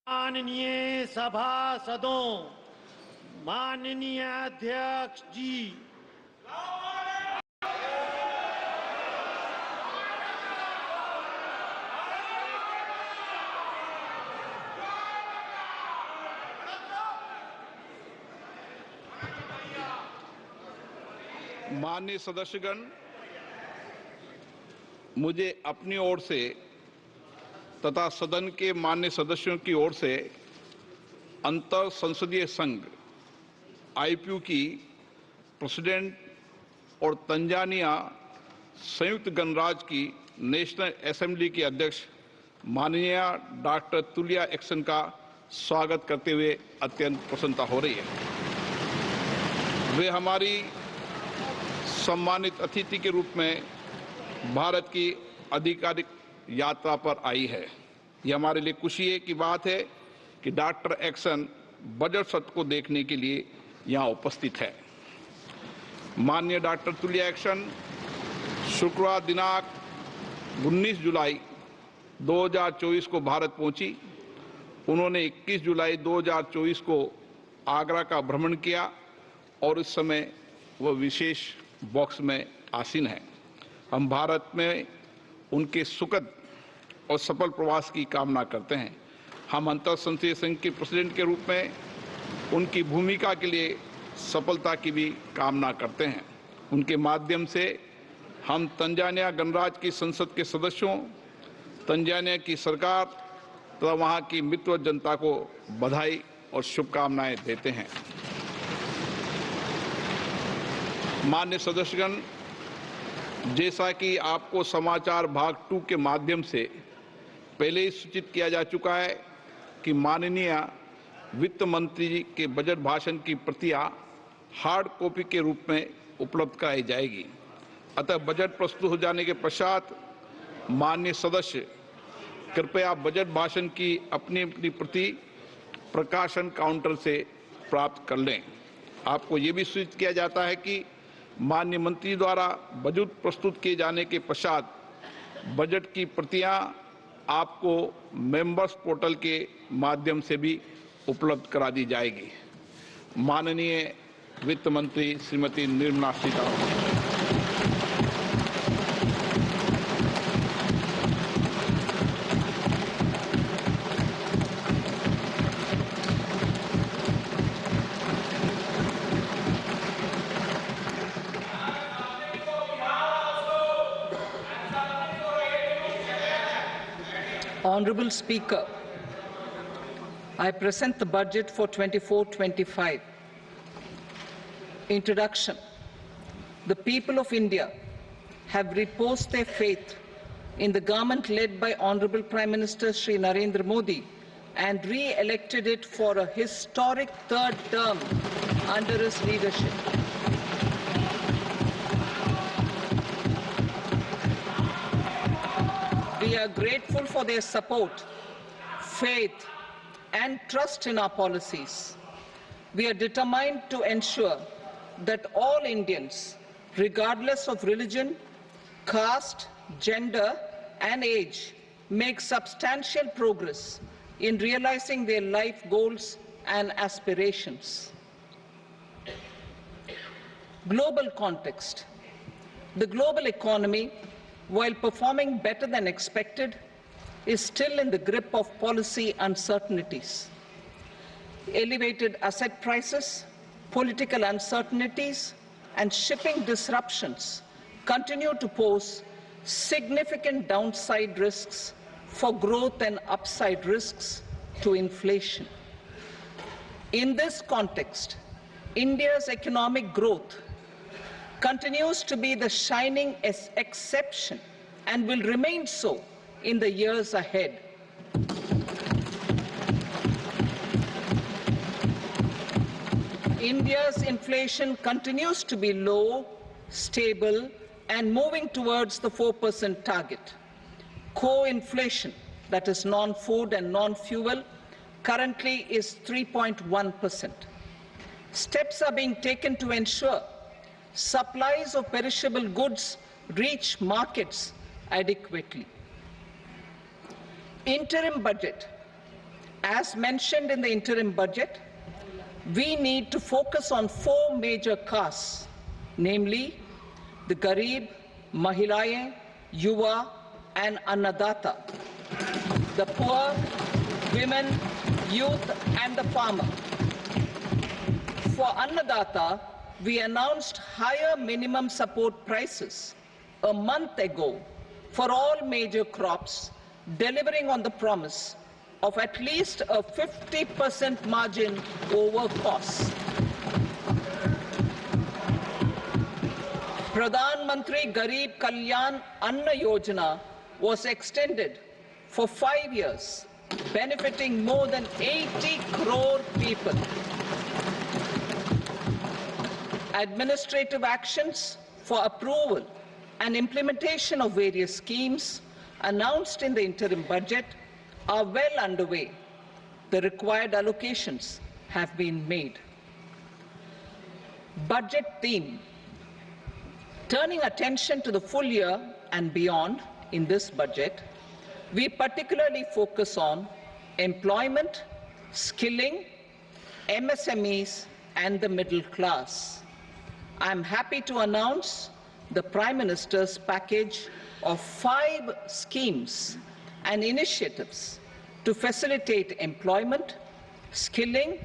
माननीय सभासदों, माननीय अध्यक्ष जी, माननीय सदस्यगण, मुझे अपनी ओर से तथा सदन के माननीय सदस्यों की ओर से अंतर संसदीय संघ आईपीयू की प्रेसिडेंट और तंजानिया संयुक्त गणराज्य की नेशनल असेंबली की अध्यक्ष माननीय डॉक्टर तुलिया एक्सन का स्वागत करते हुए अत्यंत प्रसन्नता हो रही है। वे हमारी सम्मानित अतिथि के रूप में भारत की आधिकारिक यात्रा पर आई है। यह हमारे लिए खुशी की बात है कि डॉक्टर एक्सन बजट सत्र को देखने के लिए यहाँ उपस्थित है। माननीय डॉक्टर तुलिया एक्सन शुक्रवार दिनांक 19 जुलाई 2024 को भारत पहुंची। उन्होंने 21 जुलाई 2024 को आगरा का भ्रमण किया और इस समय वह विशेष बॉक्स में आसीन है। हम भारत में उनके सुखद और सफल प्रवास की कामना करते हैं। हम अंतर संसदीय संघ के प्रेसिडेंट के रूप में उनकी भूमिका के लिए सफलता की भी कामना करते हैं। उनके माध्यम से हम तंजानिया गणराज्य की संसद के सदस्यों, तंजानिया की सरकार तथा वहां की मित्र जनता को बधाई और शुभकामनाएं देते हैं। माननीय सदस्यगण, जैसा कि आपको समाचार भाग 2 के माध्यम से पहले ही सूचित किया जा चुका है कि माननीय वित्त मंत्री जी के बजट भाषण की प्रतियां हार्ड कॉपी के रूप में उपलब्ध कराई जाएगी। अतः बजट प्रस्तुत हो जाने के पश्चात माननीय सदस्य कृपया बजट भाषण की अपनी अपनी प्रति प्रकाशन काउंटर से प्राप्त कर लें। आपको ये भी सूचित किया जाता है कि माननीय मंत्री द्वारा बजट प्रस्तुत किए जाने के पश्चात बजट की प्रतियां आपको मेंबर्स पोर्टल के माध्यम से भी उपलब्ध करा दी जाएगी। माननीय वित्त मंत्री Shrimati Nirmala Sitharaman. Honorable Speaker, I present the budget for 24-25. Introduction. The people of India have reposed their faith in the government led by Honorable Prime Minister Shri Narendra Modi and re-elected it for a historic third term under his leadership. We are grateful for their support, faith, and trust in our policies. We are determined to ensure that all Indians, regardless of religion, caste, gender, and age, make substantial progress in realizing their life goals and aspirations. Global context. The global economy, while performing better than expected, is still in the grip of policy uncertainties. Elevated asset prices, political uncertainties, and shipping disruptions continue to pose significant downside risks for growth and upside risks to inflation. In this context, India's economic growth continues to be the shining exception and will remain so in the years ahead. India's inflation continues to be low, stable, and moving towards the 4% target. Core inflation, that is non-food and non-fuel, currently is 3.1%. Steps are being taken to ensure supplies of perishable goods reach markets adequately. Interim budget As mentioned in the interim budget, we need to focus on 4 major castes, namely the Garib, Mahilaye, Yuva and Annadata, the poor, women, youth and the farmer. For Annadata, we announced higher minimum support prices a month ago for all major crops, delivering on the promise of at least a 50% margin over costs. Pradhan Mantri Garib Kalyan Anna Yojana was extended for 5 years, benefiting more than 80 crore people. Administrative actions for approval and implementation of various schemes announced in the interim budget are well underway. The required allocations have been made. Budget theme. Turning attention to the full year and beyond in this budget, we particularly focus on employment, skilling, MSMEs and the middle class. I am happy to announce the Prime Minister's package of 5 schemes and initiatives to facilitate employment, skilling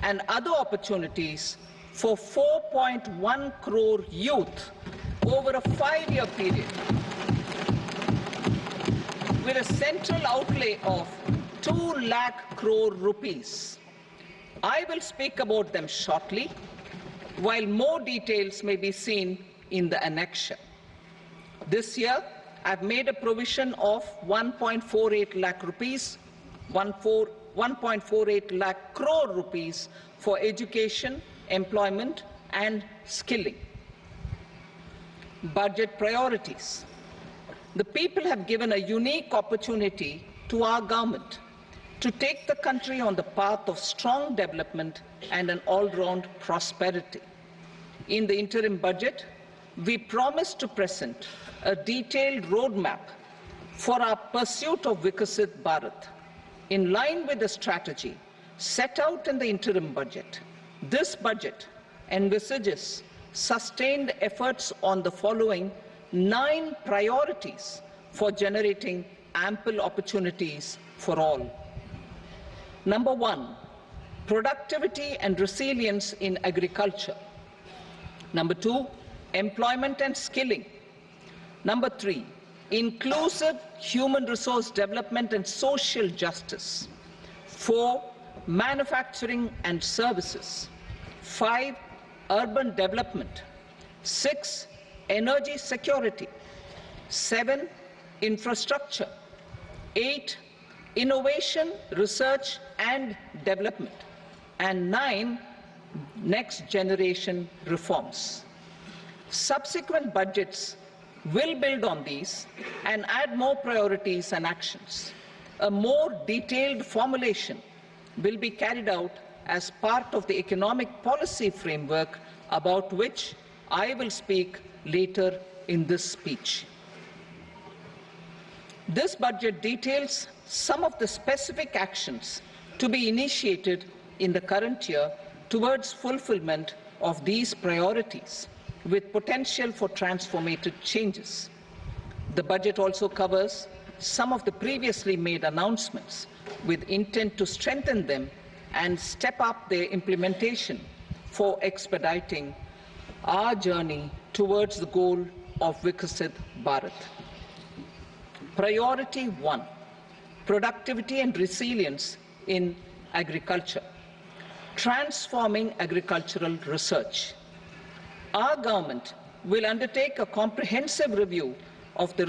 and other opportunities for 4.1 crore youth over a 5-year period, with a central outlay of 2 lakh crore rupees. I will speak about them shortly, while more details may be seen in the annexure. This year, I've made a provision of 1.48 lakh rupees, 1.48 lakh crore rupees for education, employment and skilling. Budget priorities. The people have given a unique opportunity to our government to take the country on the path of strong development and an all-round prosperity. In the interim budget, we promise to present a detailed roadmap for our pursuit of Vikasit Bharat. In line with the strategy set out in the interim budget, this budget envisages sustained efforts on the following 9 priorities for generating ample opportunities for all. Number 1, productivity and resilience in agriculture. Number 2, employment and skilling. Number 3, inclusive human resource development and social justice. 4, manufacturing and services. 5, urban development. 6, energy security. 7, infrastructure. 8, innovation, research and development. And 9, next generation reforms. Subsequent budgets will build on these and add more priorities and actions. A more detailed formulation will be carried out as part of the economic policy framework, about which I will speak later in this speech. This budget details some of the specific actions to be initiated in the current year towards fulfillment of these priorities, with potential for transformative changes. The budget also covers some of the previously made announcements, with intent to strengthen them and step up their implementation for expediting our journey towards the goal of Vikasit Bharat. Priority 1, productivity and resilience in agriculture. Transforming agricultural research. Our government will undertake a comprehensive review of the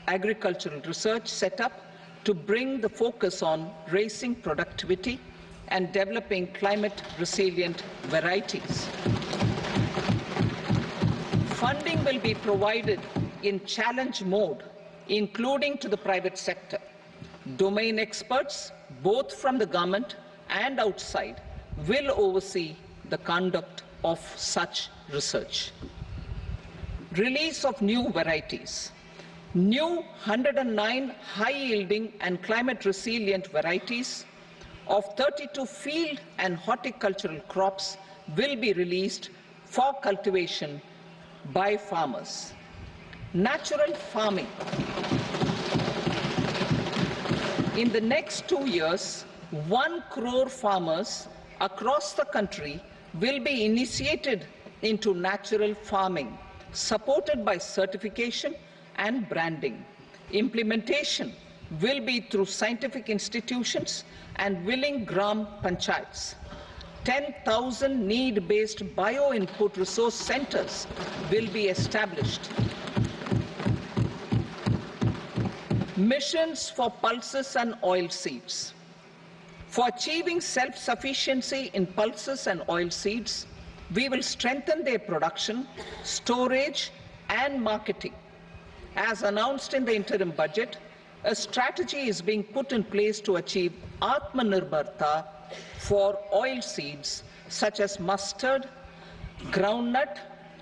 agricultural research setup to bring the focus on raising productivity and developing climate-resilient varieties. Funding will be provided in challenge mode, including to the private sector. Domain experts, both from the government and outside, will oversee the conduct of such research. Release of new varieties. New 109 high-yielding and climate-resilient varieties of 32 field and horticultural crops will be released for cultivation by farmers. Natural farming. In the next 2 years, 1 crore farmers across the country will be initiated into natural farming, supported by certification and branding. Implementation will be through scientific institutions and willing gram panchayats. 10,000 need-based bio-input resource centers will be established. Missions for pulses and oilseeds. For achieving self-sufficiency in pulses and oilseeds, we will strengthen their production, storage, and marketing. As announced in the interim budget, a strategy is being put in place to achieve Atmanirbharta for oilseeds such as mustard, groundnut,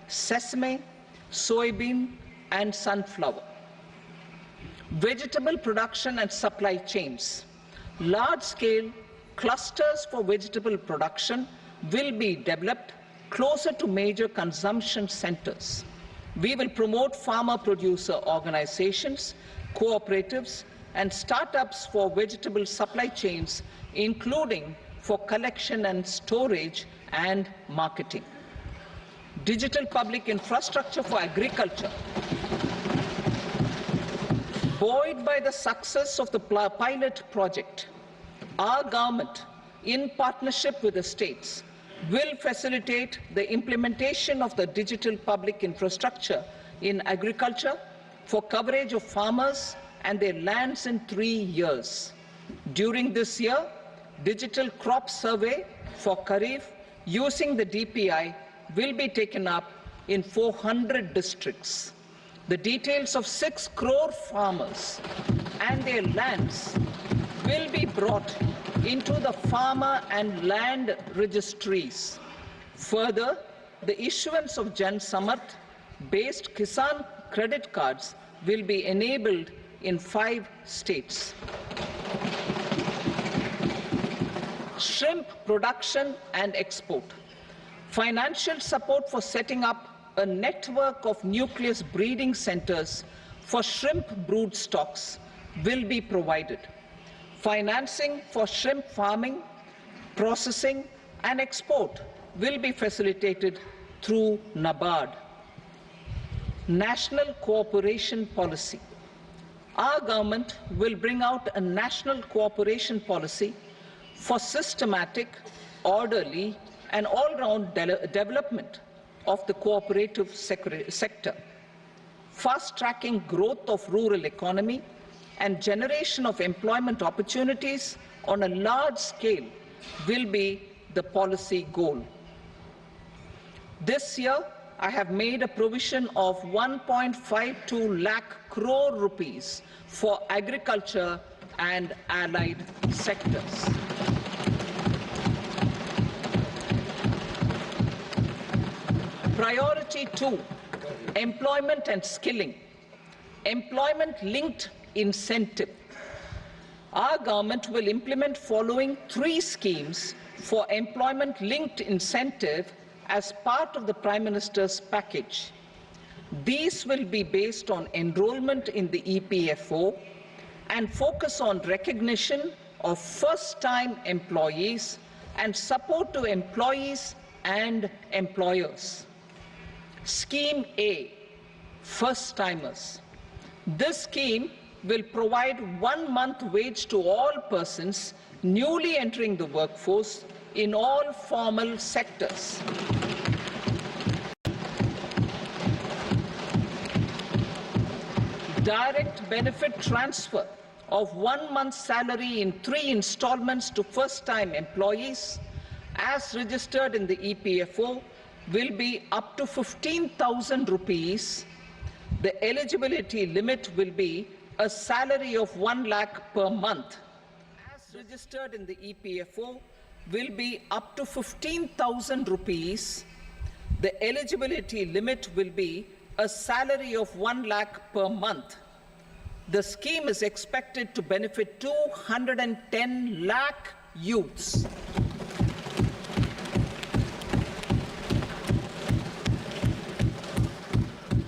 sesame, soybean, and sunflower. Vegetable production and supply chains. Large-scale clusters for vegetable production will be developed closer to major consumption centers. We will promote farmer-producer organizations, cooperatives, and startups for vegetable supply chains, including for collection and storage and marketing. Digital public infrastructure for agriculture. Buoyed by the success of the pilot project, our government, in partnership with the states, will facilitate the implementation of the digital public infrastructure in agriculture for coverage of farmers and their lands in 3 years. During this year, digital crop survey for Kharif using the DPI will be taken up in 400 districts. The details of 6 crore farmers and their lands will be brought into the farmer and land registries. Further, the issuance of Jan Samarth-based Kisan credit cards will be enabled in 5 states. Shrimp production and export. Financial support for setting up a network of nucleus breeding centers for shrimp brood stocks will be provided. Financing for shrimp farming, processing, and export will be facilitated through NABARD. National cooperation policy. Our government will bring out a national cooperation policy for systematic, orderly, and all-round development of the cooperative sector, fast-tracking growth of rural economy and generation of employment opportunities on a large scale will be the policy goal. This year, I have made a provision of 1.52 lakh crore rupees for agriculture and allied sectors. Priority 2, employment and skilling. Employment-linked incentive. Our government will implement following 3 schemes for employment-linked incentive as part of the Prime Minister's package. These will be based on enrollment in the EPFO and focus on recognition of first-time employees and support to employees and employers. Scheme A, first-timers. This scheme will provide 1 month wage to all persons newly entering the workforce in all formal sectors. Direct benefit transfer of 1 month's salary in 3 installments to first-time employees as registered in the EPFO will be up to 15,000 rupees. The eligibility limit will be a salary of 1 lakh per month. As registered in the EPFO will be up to 15,000 rupees. The eligibility limit will be a salary of 1 lakh per month. The scheme is expected to benefit 210 lakh youths.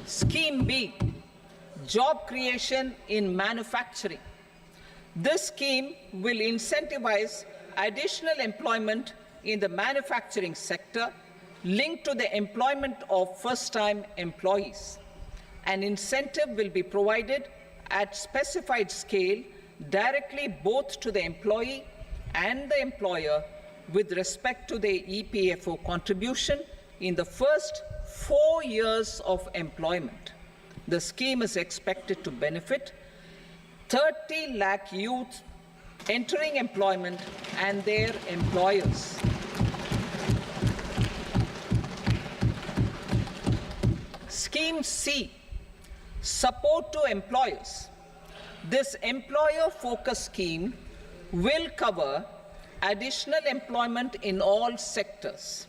Scheme B, job creation in manufacturing. This scheme will incentivize additional employment in the manufacturing sector linked to the employment of first-time employees. An incentive will be provided at specified scale directly both to the employee and the employer with respect to the EPFO contribution in the first 4 years of employment. The scheme is expected to benefit 30 lakh youth entering employment and their employers. Scheme C, support to employers. This employer-focused scheme will cover additional employment in all sectors.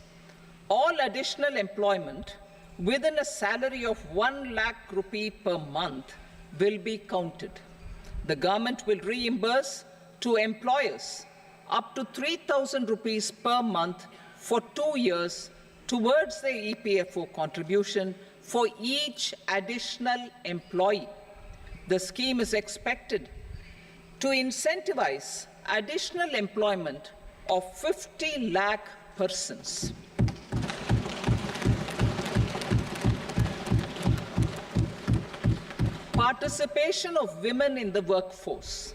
All additional employment within a salary of 1 lakh rupee per month will be counted. The government will reimburse to employers up to 3,000 rupees per month for 2 years towards the EPFO contribution for each additional employee. The scheme is expected to incentivize additional employment of 50 lakh persons. Participation of women in the workforce.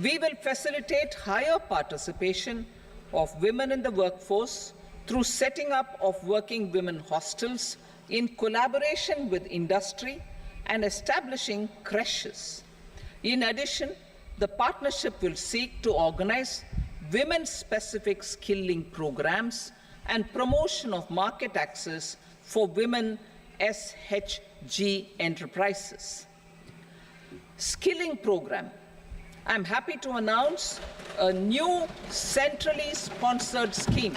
We will facilitate higher participation of women in the workforce through setting up of working women hostels in collaboration with industry and establishing creches. In addition, the partnership will seek to organize women-specific skilling programs and promotion of market access for women SHG enterprises. Skilling program. I'm happy to announce a new centrally sponsored scheme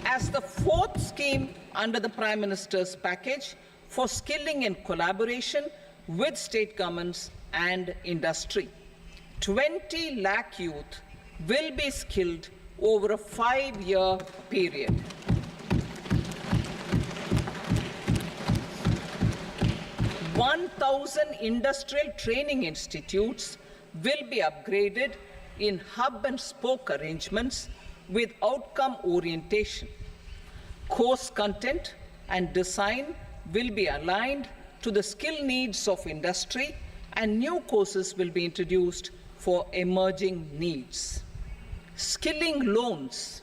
as the fourth scheme under the Prime Minister's package for skilling in collaboration with state governments and industry. 20 lakh youth will be skilled over a 5-year period. "1,000 industrial training institutes will be upgraded in hub and spoke arrangements with outcome orientation. Course content and design will be aligned to the skill needs of industry, and new courses will be introduced for emerging needs." Skilling loans.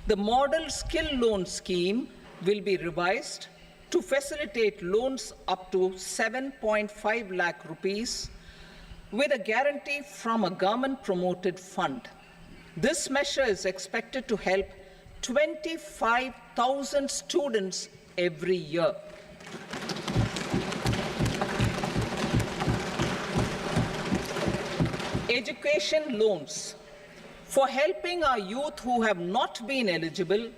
The model skill loan scheme will be revised to facilitate loans up to 7.5 lakh rupees with a guarantee from a government-promoted fund. This measure is expected to help 25,000 students every year. Education loans. For helping our youth who have not been eligible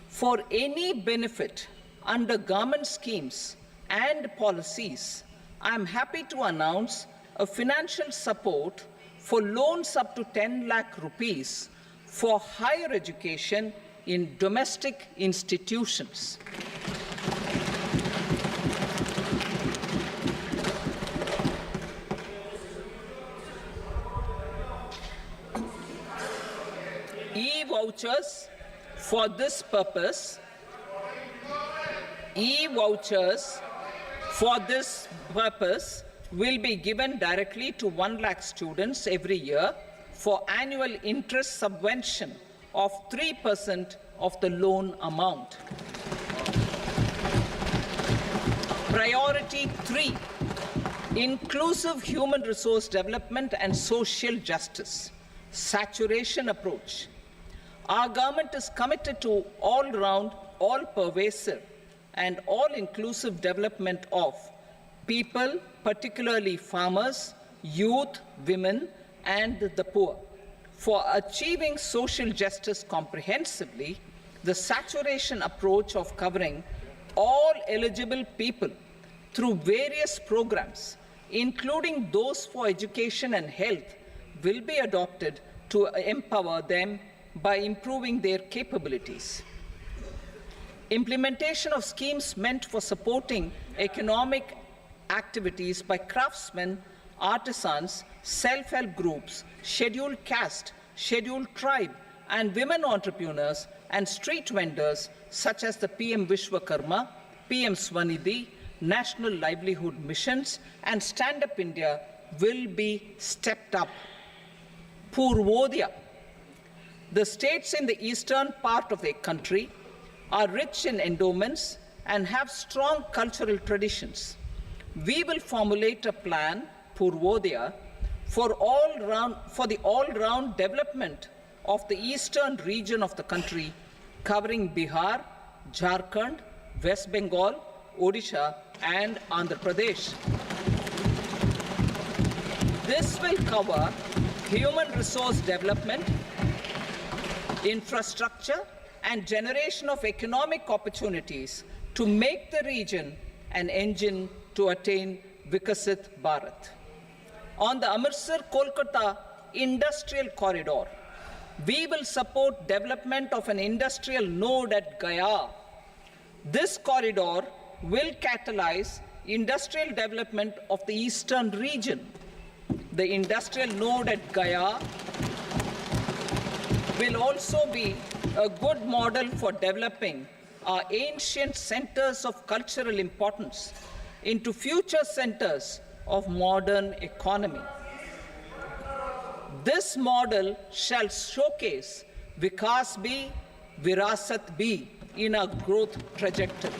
for any benefit under government schemes and policies, I am happy to announce a financial support for loans up to 10 lakh rupees for higher education in domestic institutions. E-vouchers for this purpose. E-vouchers for this purpose will be given directly to 1 lakh students every year for annual interest subvention of 3% of the loan amount. Priority 3, inclusive human resource development and social justice. Saturation approach. Our government is committed to all-round, all-pervasive and all-inclusive development of people, particularly farmers, youth, women, and the poor. For achieving social justice comprehensively, the saturation approach of covering all eligible people through various programs, including those for education and health, will be adopted to empower them by improving their capabilities. Implementation of schemes meant for supporting economic activities by craftsmen, artisans, self-help groups, scheduled caste, scheduled tribe, and women entrepreneurs and street vendors such as the PM Vishwakarma, PM Swanidhi, National Livelihood Missions, and Stand Up India will be stepped up. Purvodaya. The states in the eastern part of the country are rich in endowments and have strong cultural traditions. We will formulate a plan, Purvodaya, for the all-round development of the eastern region of the country, covering Bihar, Jharkhand, West Bengal, Odisha, and Andhra Pradesh. This will cover human resource development, infrastructure, and generation of economic opportunities to make the region an engine to attain Vikasit Bharat. On the Amritsar-Kolkata Industrial Corridor, we will support development of an industrial node at Gaya. This corridor will catalyze industrial development of the eastern region. The industrial node at Gaya will also be a good model for developing our ancient centers of cultural importance into future centers of modern economy. This model shall showcase Vikas B, Virasat B in our growth trajectory.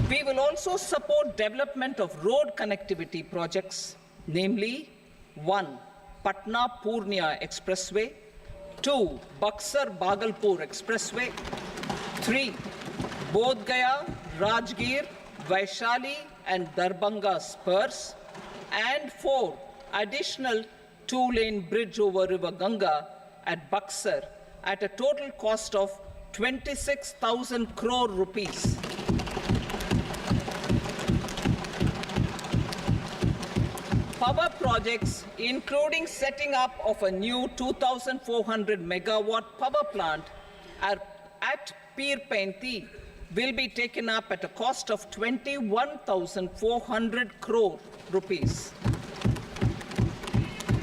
We will also support development of road connectivity projects, namely 1. Patna-Purnia Expressway, 2. Buxar-Bhagalpur Expressway, 3. Bodh Gaya, Rajgir, Vaishali and Darbhanga spurs, and 4. Additional 2-lane bridge over River Ganga at Buxar at a total cost of 26,000 crore rupees. Power projects, including setting up of a new 2,400 megawatt power plant at Pir Painti, will be taken up at a cost of 21,400 crore rupees.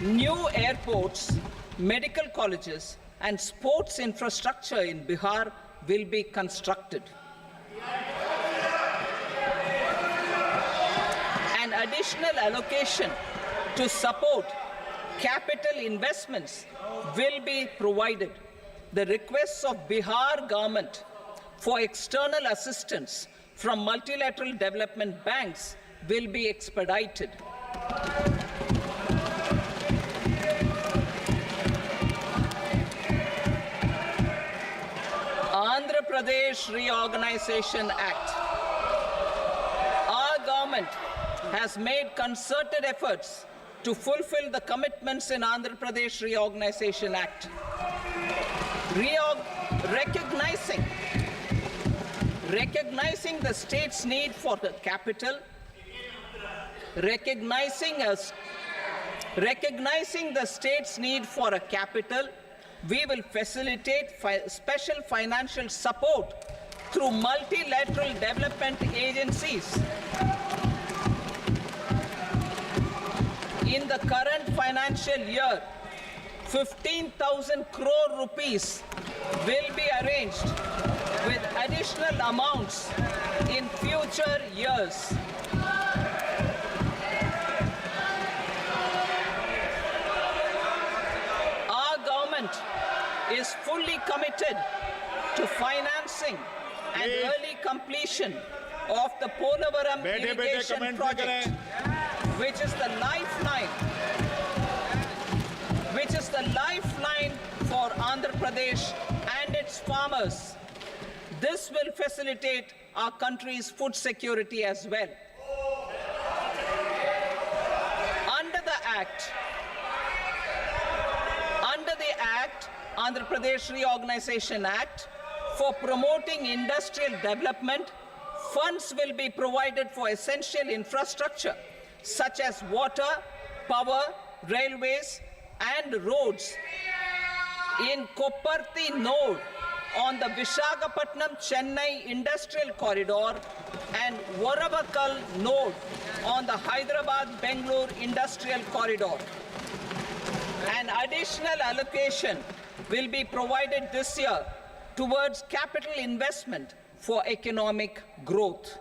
New airports, medical colleges, and sports infrastructure in Bihar will be constructed. An additional allocation to support capital investments will be provided. The requests of Bihar government for external assistance from multilateral development banks will be expedited. Andhra Pradesh Reorganization Act. Our government has made concerted efforts to fulfill the commitments in Andhra Pradesh Reorganization Act. Recognizing the state's need for the capital, recognizing the state's need for a capital, we will facilitate special financial support through multilateral development agencies. In the current financial year, 15,000 crore rupees will be arranged with additional amounts in future years. Our government is fully committed to financing and early completion of the Polavaram irrigation project, which is the lifeline for Andhra Pradesh and its farmers. This will facilitate our country's food security as well. Under the Act, Andhra Pradesh Reorganization Act, For promoting industrial development, funds will be provided for essential infrastructure such as water, power, railways, and roads in Kopparthi node on the Visakhapatnam-Chennai Industrial Corridor and Varavakal node on the Hyderabad-Bengaluru Industrial Corridor. An additional allocation will be provided this year towards capital investment for economic growth.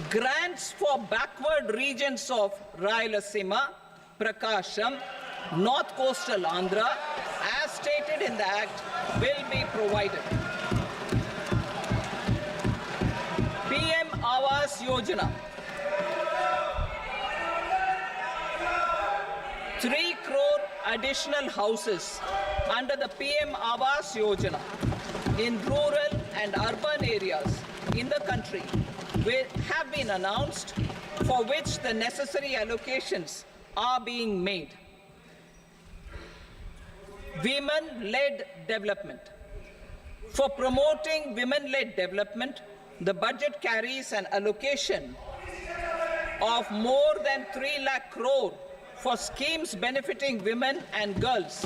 Grants for backward regions of Rayalaseema, Prakasham, North Coastal Andhra, as stated in the Act, will be provided. PM Awas Yojana. 3 crore additional houses under the PM Awas Yojana in rural and urban areas in the country have been announced, for which the necessary allocations are being made. Women-led development. For promoting women-led development, the budget carries an allocation of more than 3 lakh crore for schemes benefiting women and girls.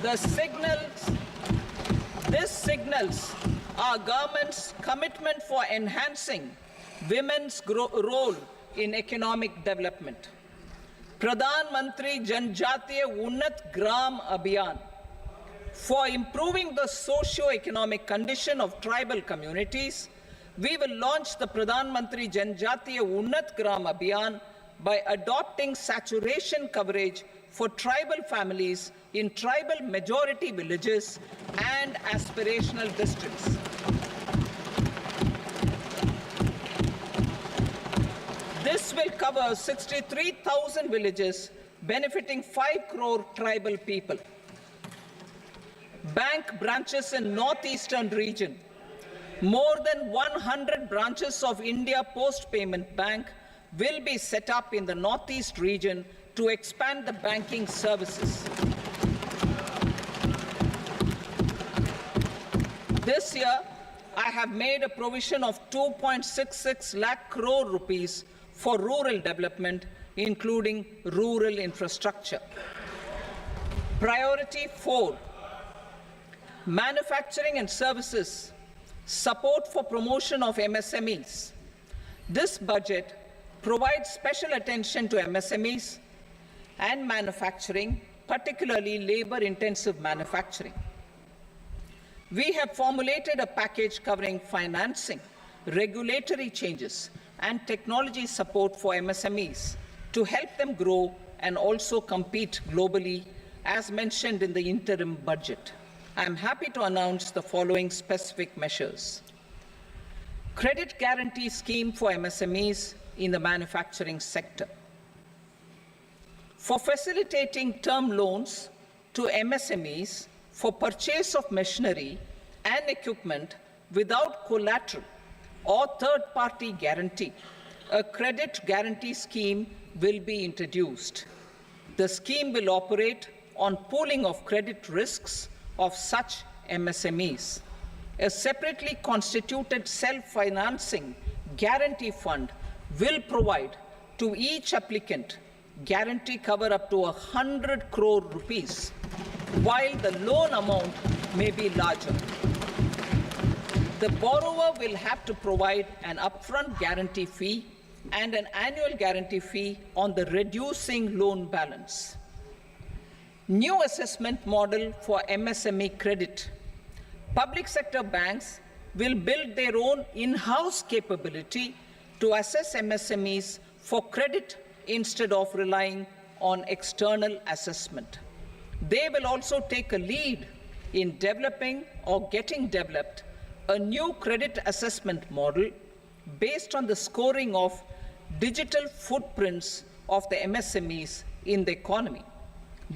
This signals our government's commitment for enhancing women's role in economic development. Pradhan Mantri Janjatiya Unnat Gram Abhiyan. For improving the socio-economic condition of tribal communities, we will launch the Pradhan Mantri Janjatiya Unnat Gram Abhiyan by adopting saturation coverage for tribal families in tribal majority villages and aspirational districts. This will cover 63,000 villages, benefiting 5 crore tribal people. Bank branches in northeastern region. More than 100 branches of India Post Payment Bank will be set up in the northeast region to expand the banking services. This year, I have made a provision of 2.66 lakh crore rupees for rural development, including rural infrastructure. Priority 4, manufacturing and services, support for promotion of MSMEs. This budget provides special attention to MSMEs and manufacturing, particularly labor-intensive manufacturing. We have formulated a package covering financing, regulatory changes, and technology support for MSMEs to help them grow and also compete globally, as mentioned in the interim budget. I am happy to announce the following specific measures. Credit guarantee scheme for MSMEs in the manufacturing sector. For facilitating term loans to MSMEs for purchase of machinery and equipment without collateral or third-party guarantee, a credit guarantee scheme will be introduced. The scheme will operate on pooling of credit risks of such MSMEs. A separately constituted self-financing guarantee fund will provide to each applicant guarantee cover up to 100 crore rupees, while the loan amount may be larger. The borrower will have to provide an upfront guarantee fee and an annual guarantee fee on the reducing loan balance. New assessment model for MSME credit. Public sector banks will build their own in-house capability to assess MSMEs for credit instead of relying on external assessment. They will also take a lead in developing or getting developed a new credit assessment model based on the scoring of digital footprints of the MSMEs in the economy.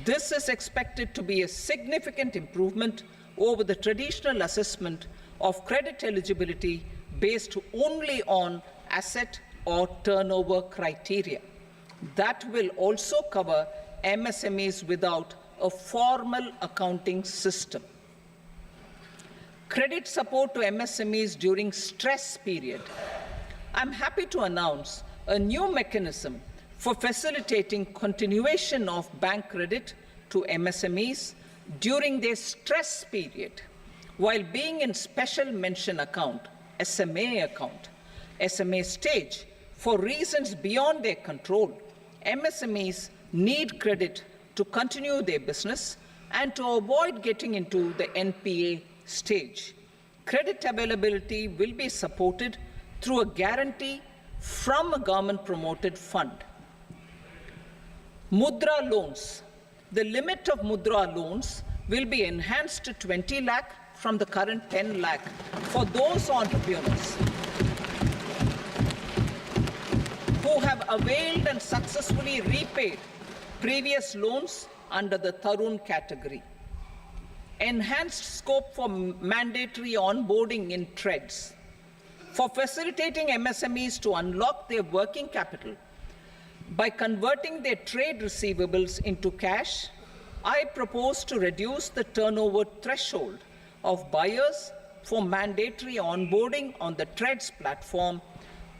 This is expected to be a significant improvement over the traditional assessment of credit eligibility based only on asset or turnover criteria. That will also cover MSMEs without a formal accounting system. Credit support to MSMEs during stress period. I'm happy to announce a new mechanism for facilitating continuation of bank credit to MSMEs during their stress period while being in special mention account, SMA stage, for reasons beyond their control. MSMEs need credit to continue their business and to avoid getting into the NPA stage. Credit availability will be supported through a guarantee from a government-promoted fund. Mudra loans. The limit of Mudra loans will be enhanced to 20 lakh from the current 10 lakh for those entrepreneurs who have availed and successfully repaid previous loans under the Tarun category. Enhanced scope for mandatory onboarding in TREDS. For facilitating MSMEs to unlock their working capital by converting their trade receivables into cash, I propose to reduce the turnover threshold of buyers for mandatory onboarding on the TREDS platform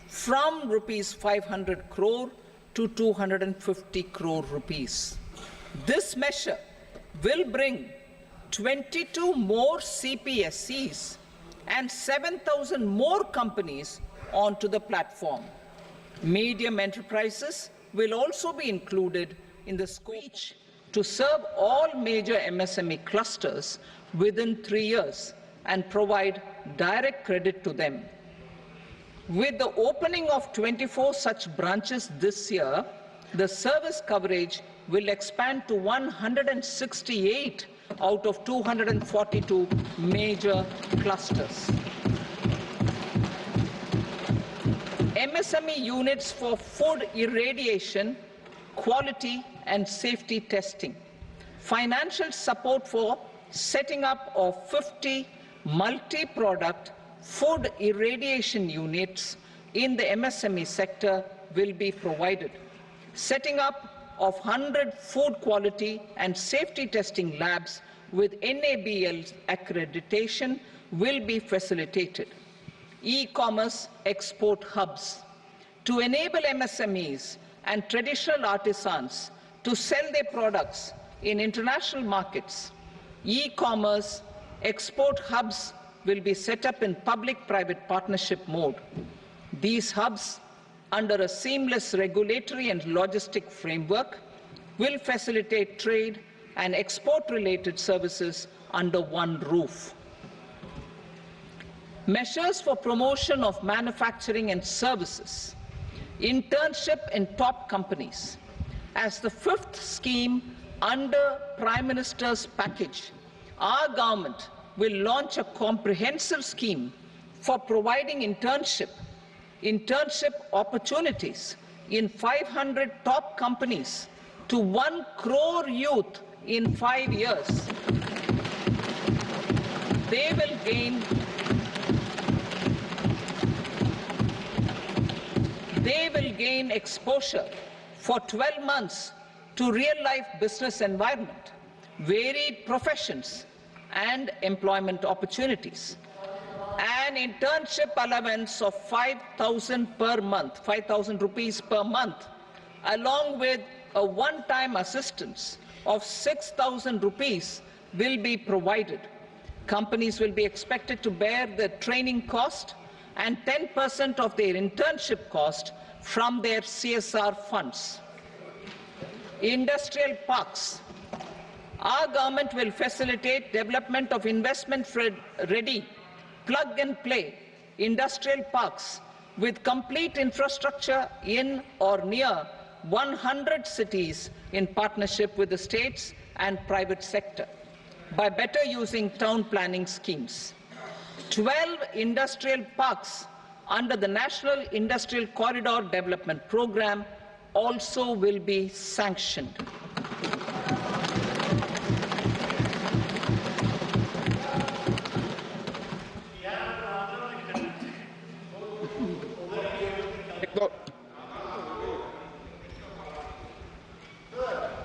from rupees 500 crore to 250 crore rupees. This measure will bring 22 more CPSCs and 7,000 more companies onto the platform. Medium enterprises will also be included in the scope to serve all major MSME clusters within 3 years and provide direct credit to them. With the opening of 24 such branches this year, the service coverage will expand to 168 out of 242 major clusters. MSME units for food irradiation, quality and safety testing. Financial support for setting up of 50 multi-product food irradiation units in the MSME sector will be provided. Setting up of 100 food quality and safety testing labs with NABL accreditation will be facilitated. E-commerce export hubs. To enable MSMEs and traditional artisans to sell their products in international markets, e-commerce export hubs will be set up in public-private partnership mode. These hubs, under a seamless regulatory and logistic framework, will facilitate trade and export-related services under one roof. Measures for promotion of manufacturing and services. Internship in top companies. As the fifth scheme under Prime Minister's package, our government will launch a comprehensive scheme for providing internship opportunities in 500 top companies to 1 crore youth in 5 years. They will gain exposure for 12 months to real-life business environment, varied professions, and employment opportunities. An internship allowance of 5,000 per month, 5,000 rupees per month, along with a one-time assistance of 6,000 rupees will be provided. Companies will be expected to bear the training cost and 10% of their internship cost from their CSR funds. Industrial parks. Our government will facilitate development of investment-ready, plug-and-play industrial parks with complete infrastructure in or near 100 cities in partnership with the states and private sector by better using town planning schemes. 12 industrial parks under the National Industrial Corridor Development Program also will be sanctioned.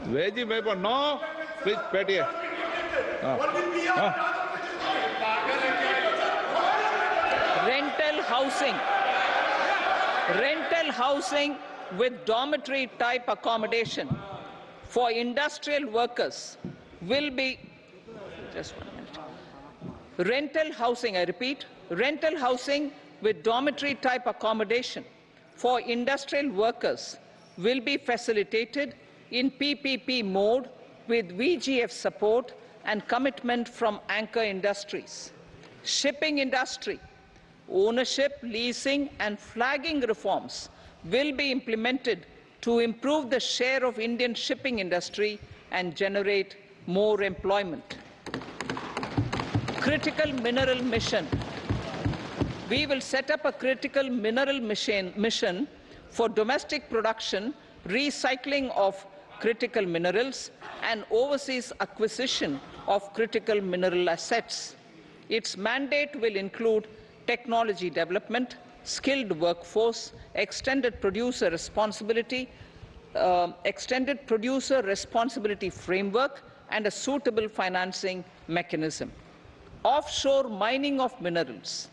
Veji paper, no. Please, Petty. housing with dormitory type accommodation for industrial workers will be, just 1 minute. Rental housing, I repeat, rental housing with dormitory type accommodation for industrial workers will be facilitated in PPP mode with VGF support and commitment from anchor industries. Shipping industry, ownership, leasing and flagging reforms will be implemented to improve the share of Indian shipping industry and generate more employment. Critical mineral mission. We will set up a critical mineral mission for domestic production, recycling of critical minerals and overseas acquisition of critical mineral assets. Its mandate will include technology development, skilled workforce, extended producer responsibility framework, and a suitable financing mechanism. Offshore mining of minerals.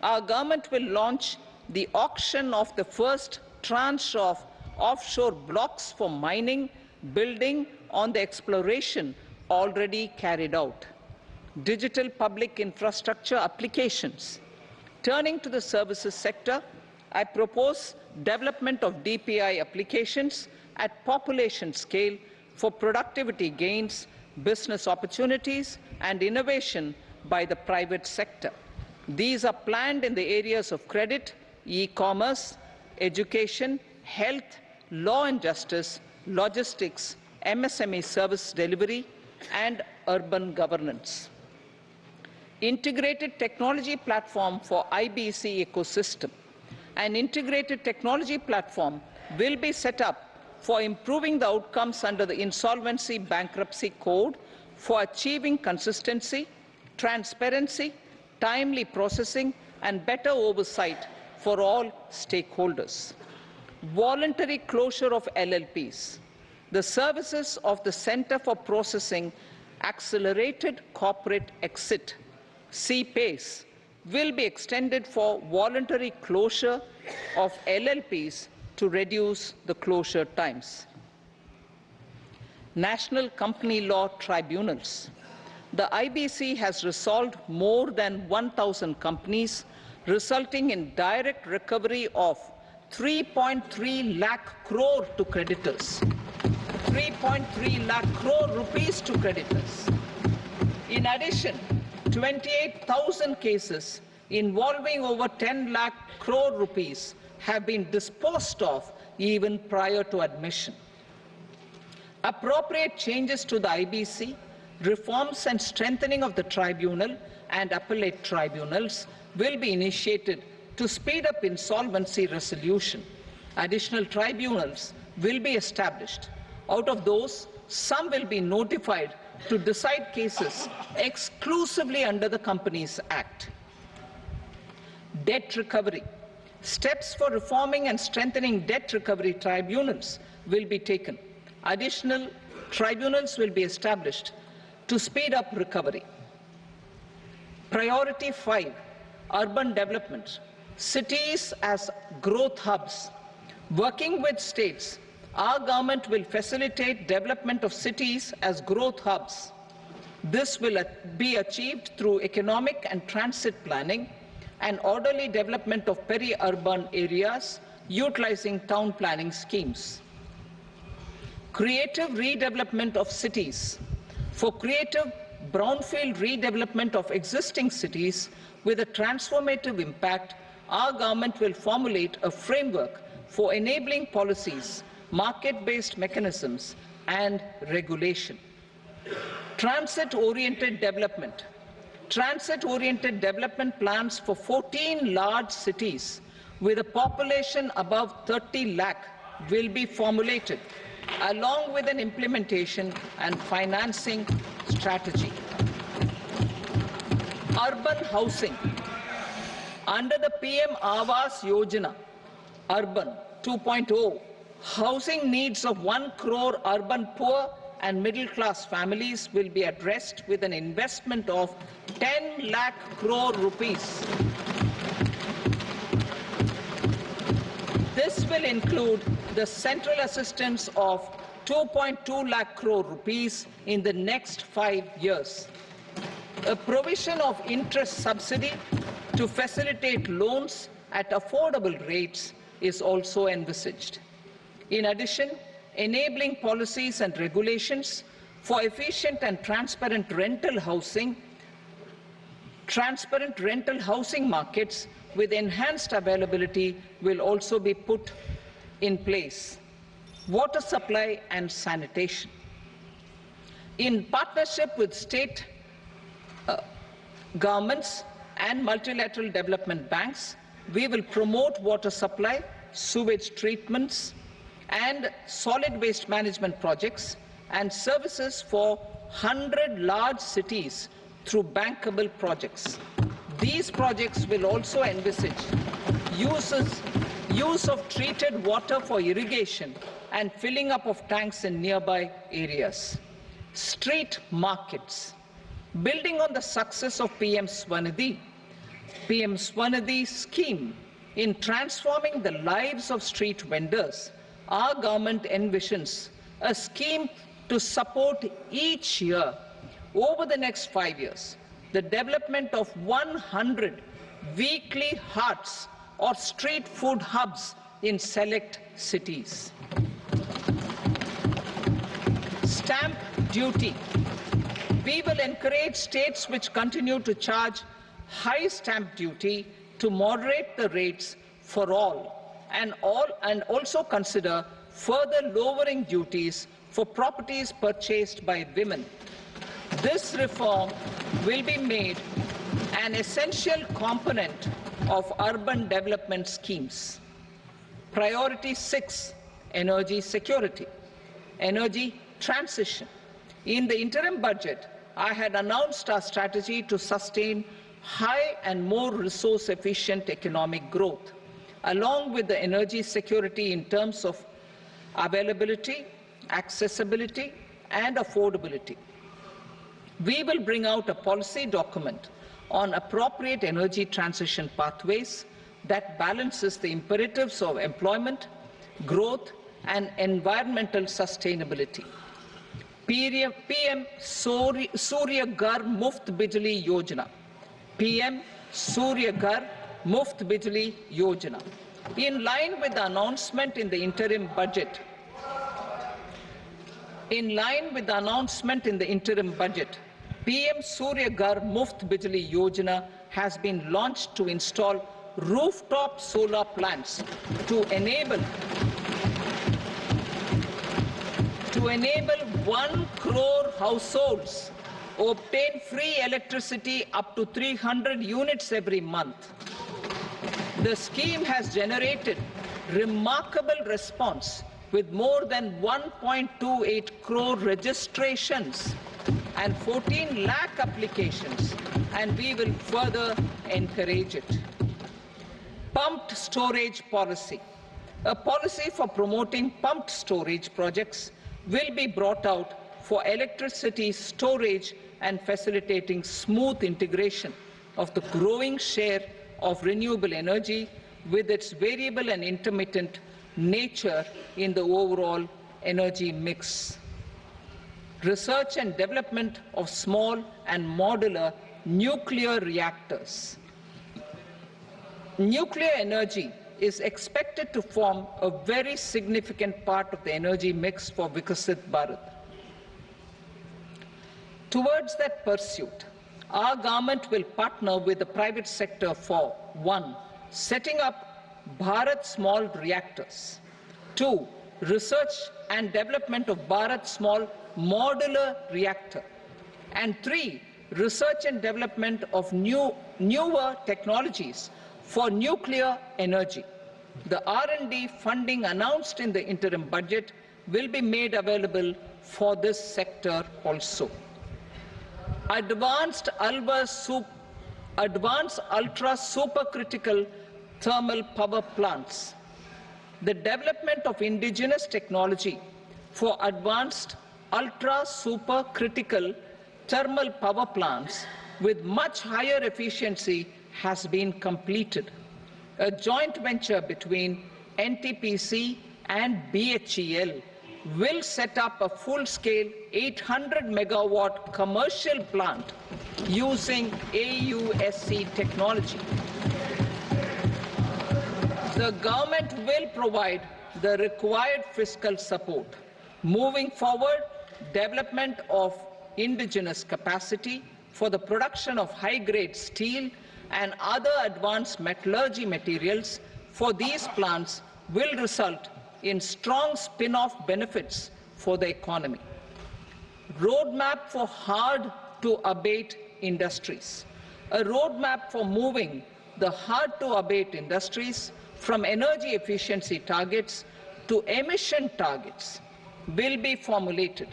Our government will launch the auction of the first tranche of offshore blocks for mining, building on the exploration already carried out. Digital public infrastructure applications. Turning to the services sector, I propose development of DPI applications at population scale for productivity gains, business opportunities, and innovation by the private sector. These are planned in the areas of credit, e-commerce, education, health, law and justice, logistics, MSME service delivery, and urban governance. Integrated technology platform for IBC ecosystem. An integrated technology platform will be set up for improving the outcomes under the Insolvency Bankruptcy Code for achieving consistency, transparency, timely processing, and better oversight for all stakeholders. Voluntary closure of LLPs. The services of the Center for Processing Accelerated Corporate Exit, CPACE, will be extended for voluntary closure of LLPs to reduce the closure times. National Company Law Tribunals. The IBC has resolved more than 1,000 companies, resulting in direct recovery of 3.3 lakh crore to creditors. 3.3 lakh crore rupees to creditors. In addition, 28,000 cases involving over 10 lakh crore rupees have been disposed of even prior to admission. Appropriate changes to the IBC, reforms and strengthening of the tribunal and appellate tribunals will be initiated to speed up insolvency resolution. Additional tribunals will be established. Out of those, some will be notified to decide cases exclusively under the Companies Act. Debt recovery. Steps for reforming and strengthening debt recovery tribunals will be taken. Additional tribunals will be established to speed up recovery. Priority 5, urban development. Cities as growth hubs. Working with states, our government will facilitate development of cities as growth hubs. This will be achieved through economic and transit planning and orderly development of peri-urban areas utilizing town planning schemes. Creative redevelopment of cities. For creative brownfield redevelopment of existing cities with a transformative impact, our government will formulate a framework for enabling policies, market-based mechanisms, and regulation. Transit-oriented development. Transit-oriented development plans for 14 large cities with a population above 30 lakh will be formulated, along with an implementation and financing strategy. Urban housing. Under the PM Awas Yojana, Urban 2.0, housing needs of 1 crore urban poor and middle-class families will be addressed with an investment of 10 lakh crore rupees. This will include the central assistance of 2.2 lakh crore rupees in the next 5 years. A provision of interest subsidy to facilitate loans at affordable rates is also envisaged. In addition, enabling policies and regulations for efficient and transparent rental housing markets with enhanced availability will also be put in place. Water supply and sanitation. In partnership with state governments and multilateral development banks, we will promote water supply, sewage treatments, and solid waste management projects and services for 100 large cities through bankable projects. These projects will also envisage use of treated water for irrigation and filling up of tanks in nearby areas. Street markets. Building on the success of PM Swanidhi scheme in transforming the lives of street vendors, our government envisions a scheme to support each year over the next 5 years the development of 100 weekly hearts or street food hubs in select cities. Stamp duty. We will encourage states which continue to charge high stamp duty to moderate the rates for all and also consider further lowering duties for properties purchased by women. This reform will be made an essential component of urban development schemes. Priority 6, energy security, energy transition. In the interim budget, I had announced our strategy to sustain high and more resource-efficient economic growth, along with the energy security in terms of availability, accessibility, and affordability. We will bring out a policy document on appropriate energy transition pathways that balances the imperatives of employment, growth, and environmental sustainability. PM Surya Ghar Muft Bijli Yojana. PM Surya Ghar Muft Bijli Yojana. In line with the announcement in the interim budget, PM Surya Ghar Muft Bijli Yojana has been launched to install rooftop solar plants to enable 1 crore households obtain free electricity up to 300 units every month. The scheme has generated remarkable response with more than 1.28 crore registrations and 14 lakh applications, and we will further encourage it. Pumped storage policy. A policy for promoting pumped storage projects will be brought out for electricity storage and facilitating smooth integration of the growing share of renewable energy with its variable and intermittent nature in the overall energy mix. Research and development of small and modular nuclear reactors. Nuclear energy is expected to form a very significant part of the energy mix for Viksit Bharat. Towards that pursuit, our government will partner with the private sector for 1. Setting up Bharat Small Reactors, 2. Research and development of Bharat Small Modular Reactor, and 3. Research and development of newer technologies for nuclear energy. The R&D funding announced in the interim budget will be made available for this sector also. Advanced ultra supercritical thermal power plants. The development of indigenous technology for advanced ultra supercritical thermal power plants with much higher efficiency has been completed. A joint venture between NTPC and BHEL will set up a full-scale 800 megawatt commercial plant using AUSC technology. The government will provide the required fiscal support. Moving forward, development of indigenous capacity for the production of high-grade steel and other advanced metallurgy materials for these plants will result in strong spin-off benefits for the economy. Roadmap for hard-to-abate industries. A roadmap for moving the hard-to-abate industries from energy efficiency targets to emission targets will be formulated.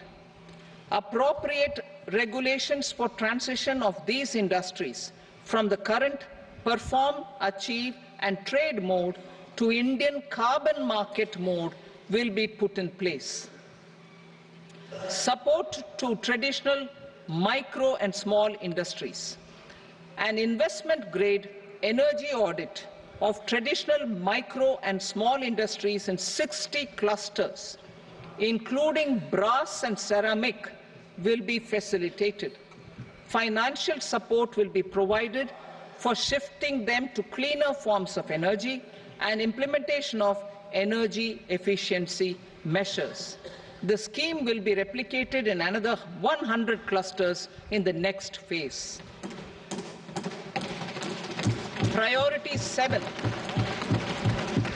Appropriate regulations for transition of these industries from the current perform, achieve and trade mode to Indian carbon market mode will be put in place. Support to traditional micro and small industries. An investment-grade energy audit of traditional micro and small industries in 60 clusters, including brass and ceramic, will be facilitated. Financial support will be provided for shifting them to cleaner forms of energy and implementation of energy efficiency measures. The scheme will be replicated in another 100 clusters in the next phase. Priority 7,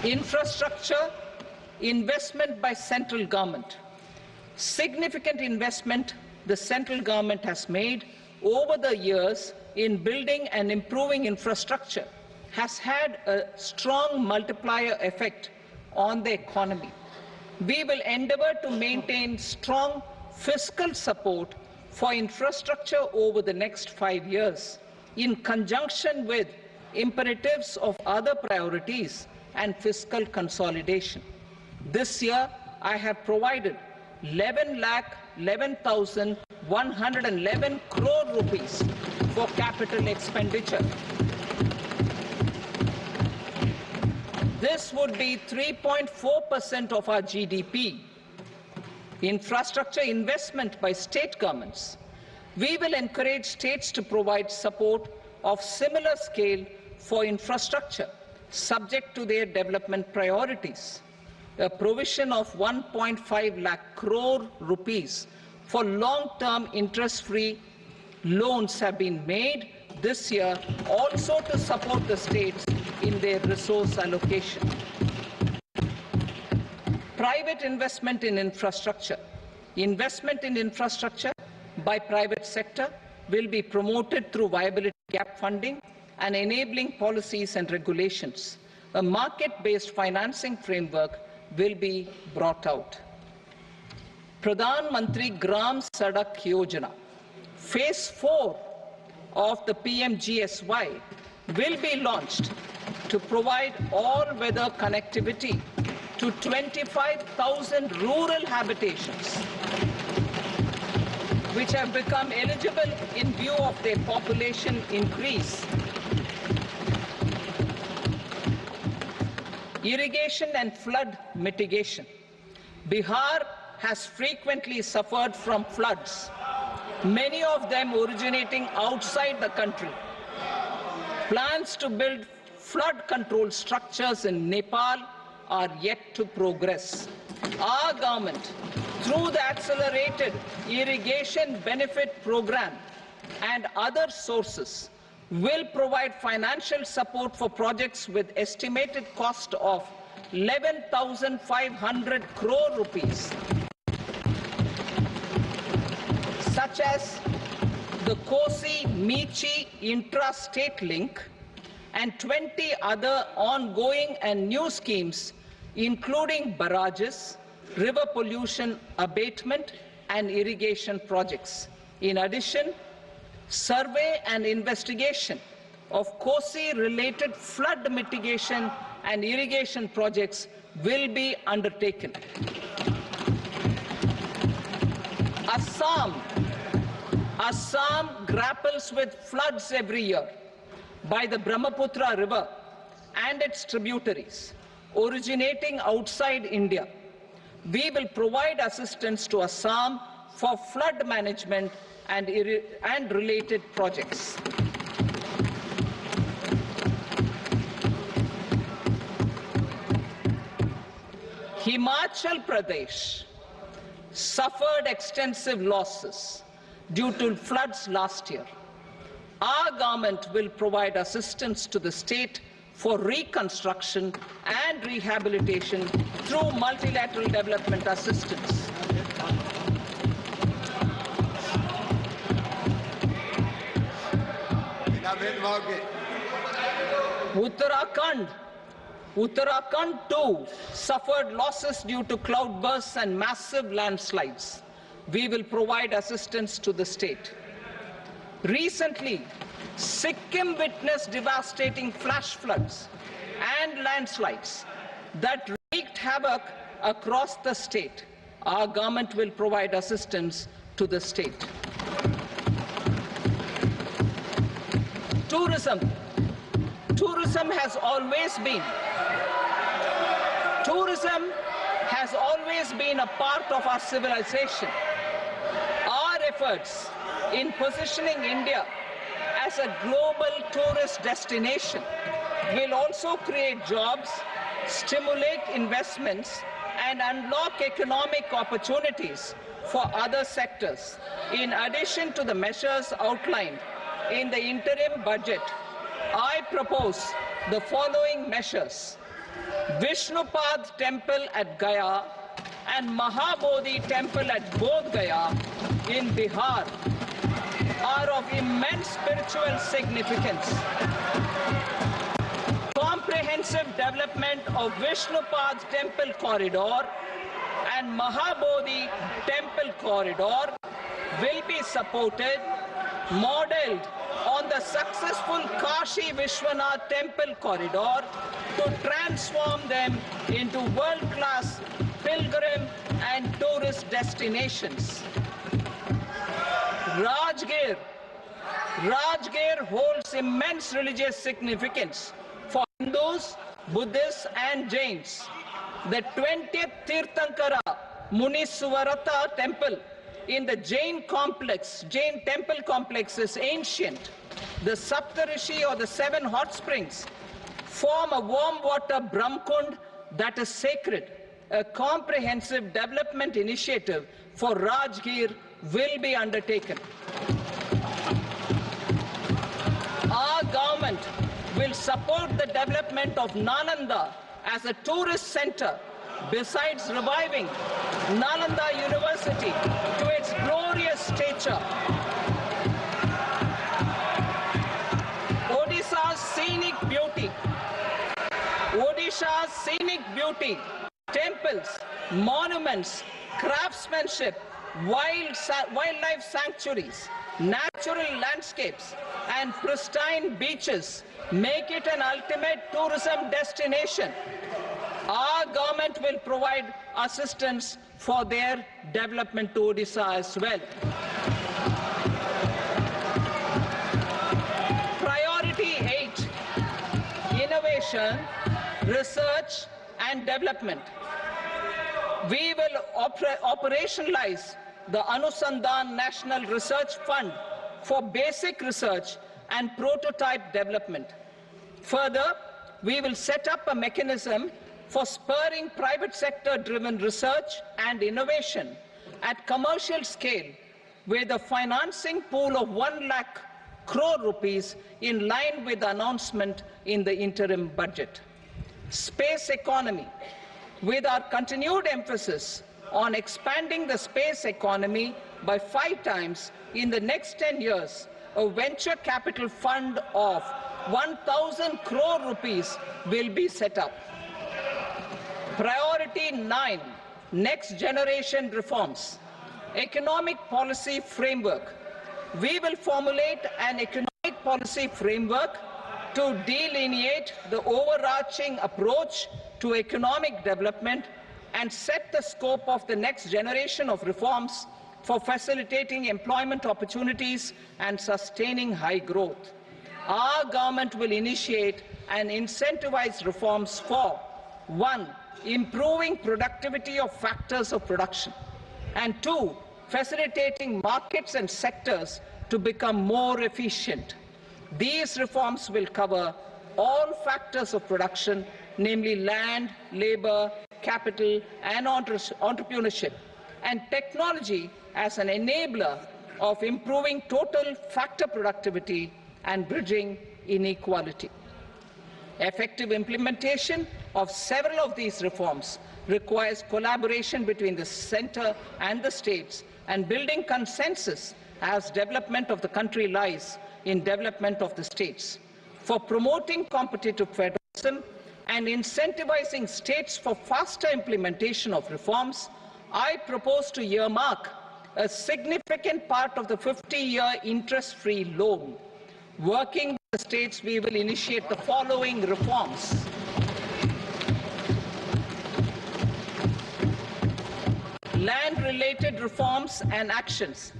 infrastructure investment by central government. Significant investment the central government has made over the years in building and improving infrastructure has had a strong multiplier effect on the economy. We will endeavour to maintain strong fiscal support for infrastructure over the next 5 years in conjunction with imperatives of other priorities and fiscal consolidation. This year, I have provided 11,11,111 crore rupees for capital expenditure. This would be 3.4% of our GDP. Infrastructure investment by state governments. We will encourage states to provide support of similar scale for infrastructure, subject to their development priorities. A provision of 1.5 lakh crore rupees for long-term interest-free loans have been made this year also to support the states in their resource allocation. Private investment in infrastructure. Investment in infrastructure by private sector will be promoted through viability gap funding and enabling policies and regulations. A market-based financing framework will be brought out. Pradhan Mantri Gram Sadak Yojana. Phase 4 of the PMGSY will be launched to provide all-weather connectivity to 25,000 rural habitations, which have become eligible in view of their population increase. Irrigation and flood mitigation. Bihar has frequently suffered from floods, many of them originating outside the country. Plans to build flood control structures in Nepal are yet to progress. Our government, through the Accelerated Irrigation Benefit Program and other sources, will provide financial support for projects with estimated cost of 11,500 crore rupees, such as the Kosi-Michi intra-state link and 20 other ongoing and new schemes, including barrages, river pollution abatement and irrigation projects. In addition, survey and investigation of Kosi-related flood mitigation and irrigation projects will be undertaken. Assam grapples with floods every year by the Brahmaputra River and its tributaries. originating outside India. We will provide assistance to Assam for flood management and related projects. Himachal Pradesh suffered extensive losses due to floods last year. Our government will provide assistance to the state for reconstruction and rehabilitation through multilateral development assistance. Uttarakhand too suffered losses due to cloudbursts and massive landslides. We will provide assistance to the state. Recently, Sikkim witnessed devastating flash floods and landslides that wreaked havoc across the state. Our government will provide assistance to the state. Tourism has always been a part of our civilization. Our efforts in positioning India as a global tourist destination will also create jobs, stimulate investments, and unlock economic opportunities for other sectors. In addition to the measures outlined in the interim budget, I propose the following measures. Vishnupad Temple at Gaya and Mahabodhi Temple at Bodh Gaya in Bihar are of immense spiritual significance. Comprehensive development of Vishnupad Temple corridor and Mahabodhi Temple corridor will be supported, modeled on the successful Kashi Vishwanath Temple corridor to transform them into world-class pilgrim and tourist destinations. Rajgir holds immense religious significance for Hindus, Buddhists and Jains. The 20th Tirthankara Muniswarata temple in the Jain temple complex is ancient. The Saptarishi or the 7 hot springs form a warm water Brahmkund that is sacred. A comprehensive development initiative for Rajgir will be undertaken. Our government will support the development of Nalanda as a tourist center, besides reviving Nalanda University to its glorious stature. Odisha's scenic beauty, temples, monuments, craftsmanship, wildlife sanctuaries, natural landscapes, and pristine beaches make it an ultimate tourism destination. Our government will provide assistance for their development to Odisha as well. Priority 8, innovation, research and development. We will operationalize the Anusandhan National Research Fund for basic research and prototype development. Further, we will set up a mechanism for spurring private sector-driven research and innovation at commercial scale with a financing pool of 1 lakh crore rupees in line with the announcement in the interim budget. Space economy. With our continued emphasis on expanding the space economy by 5 times in the next 10 years, a venture capital fund of 1,000 crore rupees will be set up. Priority 9, next generation reforms. Economic policy framework. We will formulate an economic policy framework to delineate the overarching approach to economic development and set the scope of the next generation of reforms for facilitating employment opportunities and sustaining high growth. Our government will initiate and incentivize reforms for 1. Improving productivity of factors of production, and 2. Facilitating markets and sectors to become more efficient. These reforms will cover all factors of production, namely land, labor, capital, and entrepreneurship, and technology as an enabler of improving total factor productivity and bridging inequality. Effective implementation of several of these reforms requires collaboration between the center and the states, and building consensus as development of the country lies in development of the states. For promoting competitive federalism and incentivizing states for faster implementation of reforms, I propose to earmark a significant part of the 50-year interest-free loan. Working with the states, we will initiate the following reforms. Land-related reforms and actions,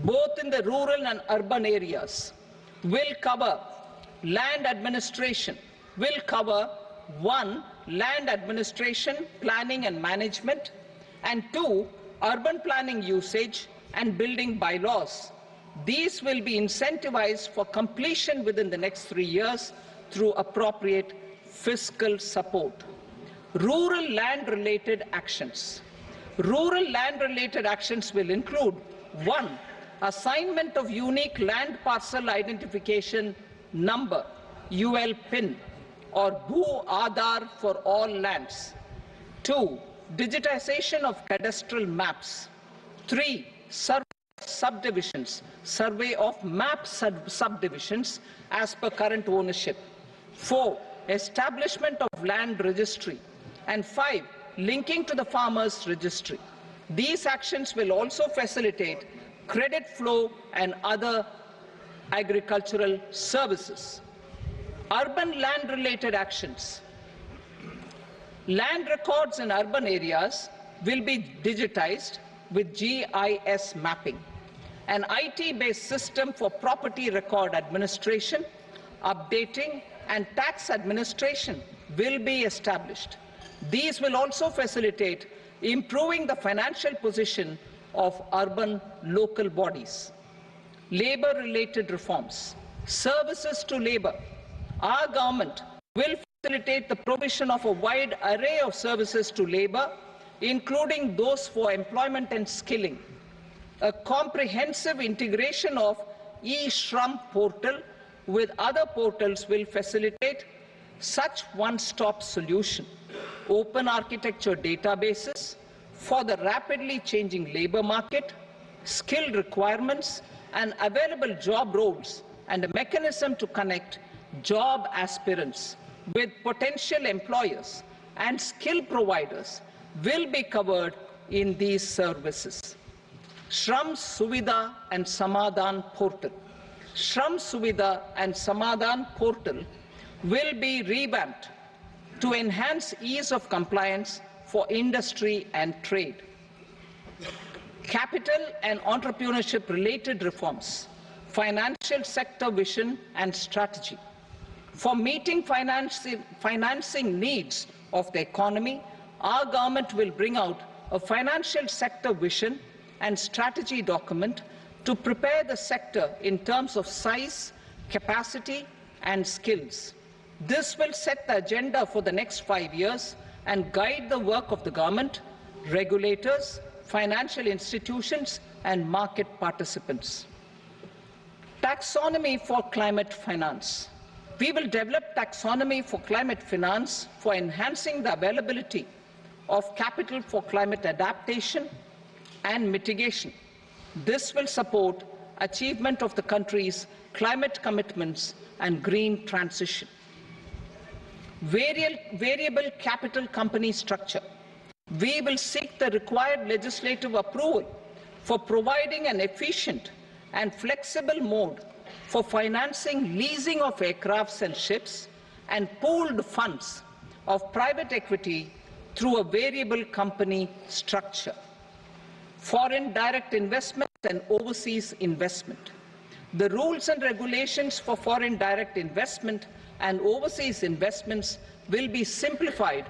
both in the rural and urban areas, will cover land administration, will cover 1. Land administration, planning and management, and 2. Urban planning usage and building bylaws. These will be incentivized for completion within the next 3 years through appropriate fiscal support. Rural land-related actions. Rural land-related actions will include 1. Assignment of unique land parcel identification number, UL PIN, or Bhu Aadhaar for all lands. 2. Digitization of cadastral maps. 3. Survey subdivisions, survey of map subdivisions as per current ownership. 4. Establishment of land registry. And 5. Linking to the farmers registry. These actions will also facilitate credit flow and other agricultural services. Urban land-related actions. Land records in urban areas will be digitized with GIS mapping. An IT-based system for property record administration, updating, and tax administration will be established. These will also facilitate improving the financial position of urban local bodies. Labor-related reforms. Services to labor. Our government will facilitate the provision of a wide array of services to labor, including those for employment and skilling. A comprehensive integration of e-Shram portal with other portals will facilitate such one-stop solution. Open architecture databases for the rapidly changing labor market, skill requirements, and available job roles, and a mechanism to connect job aspirants with potential employers and skill providers will be covered in these services. Shram Suvidha and Samadhan portal. Shram Suvidha and Samadhan portal will be revamped to enhance ease of compliance for industry and trade. Capital and entrepreneurship related reforms, financial sector vision and strategy. For meeting financing needs of the economy, our government will bring out a financial sector vision and strategy document to prepare the sector in terms of size, capacity, and skills. This will set the agenda for the next 5 years and guide the work of the government, regulators, financial institutions, and market participants. Taxonomy for climate finance. We will develop taxonomy for climate finance for enhancing the availability of capital for climate adaptation and mitigation. This will support achievement of the country's climate commitments and green transition. Variable capital company structure. We will seek the required legislative approval for providing an efficient and flexible mode for financing leasing of aircrafts and ships and pooled funds of private equity through a variable company structure. Foreign direct investment and overseas investment. The rules and regulations for foreign direct investment and overseas investments will be simplified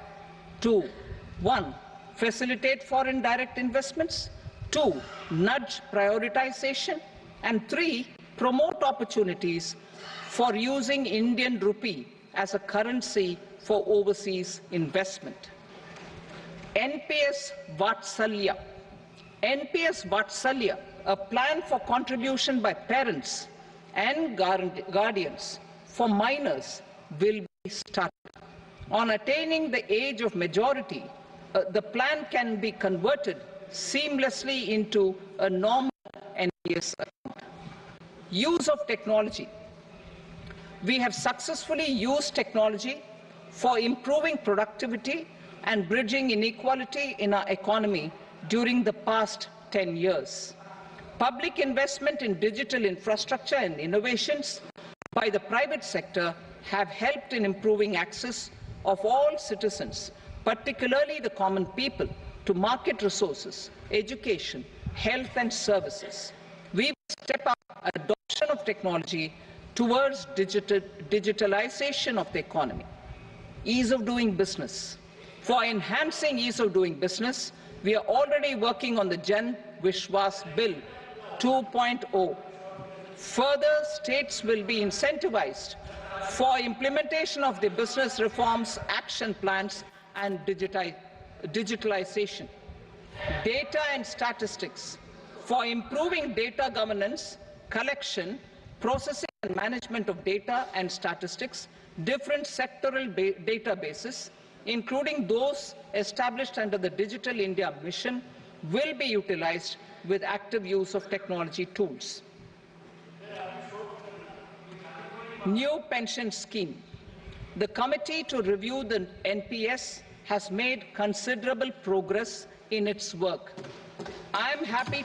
to 1. Facilitate foreign direct investments, 2. Nudge prioritization, and 3. Promote opportunities for using Indian rupee as a currency for overseas investment. NPS Vatsalya. NPS Vatsalya, a plan for contribution by parents and guardians for minors, will be started. On attaining the age of majority, the plan can be converted seamlessly into a normal NPS account. Use of technology. We have successfully used technology for improving productivity and bridging inequality in our economy during the past 10 years. Public investment in digital infrastructure and innovations by the private sector have helped in improving access of all citizens, particularly the common people, to market resources, education, health and services. We will step up adoption of technology towards digitalization of the economy. Ease of doing business. For enhancing ease of doing business, we are already working on the Jan Vishwas Bill 2.0. Further, states will be incentivized for implementation of the business reforms, action plans, and digitalization. Data and statistics. For improving data governance, collection, processing and management of data and statistics, different sectoral databases, including those established under the Digital India Mission, will be utilized with active use of technology tools. New pension scheme. The committee to review the NPS has made considerable progress in its work. I am happy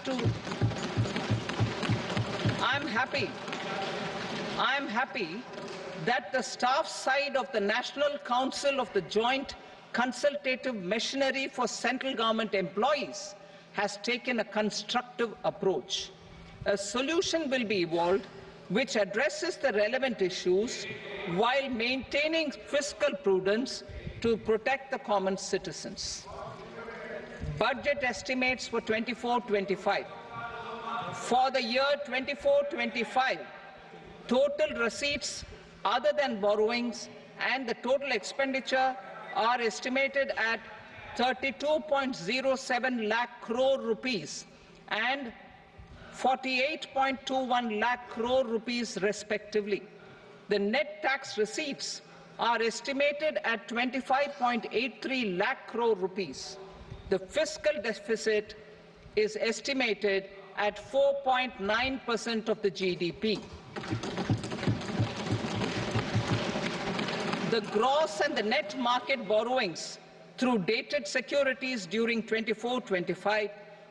that the staff side of the National Council of the Joint Consultative Machinery for Central Government Employees has taken a constructive approach. A solution will be evolved which addresses the relevant issues while maintaining fiscal prudence to protect the common citizens. Budget estimates for 24-25. For the year 24-25, total receipts other than borrowings and the total expenditure are estimated at 32.07 lakh crore rupees and 48.21 lakh crore rupees respectively. The net tax receipts are estimated at 25.83 lakh crore rupees. The fiscal deficit is estimated at 4.9% of the GDP. The gross and the net market borrowings through dated securities during 24-25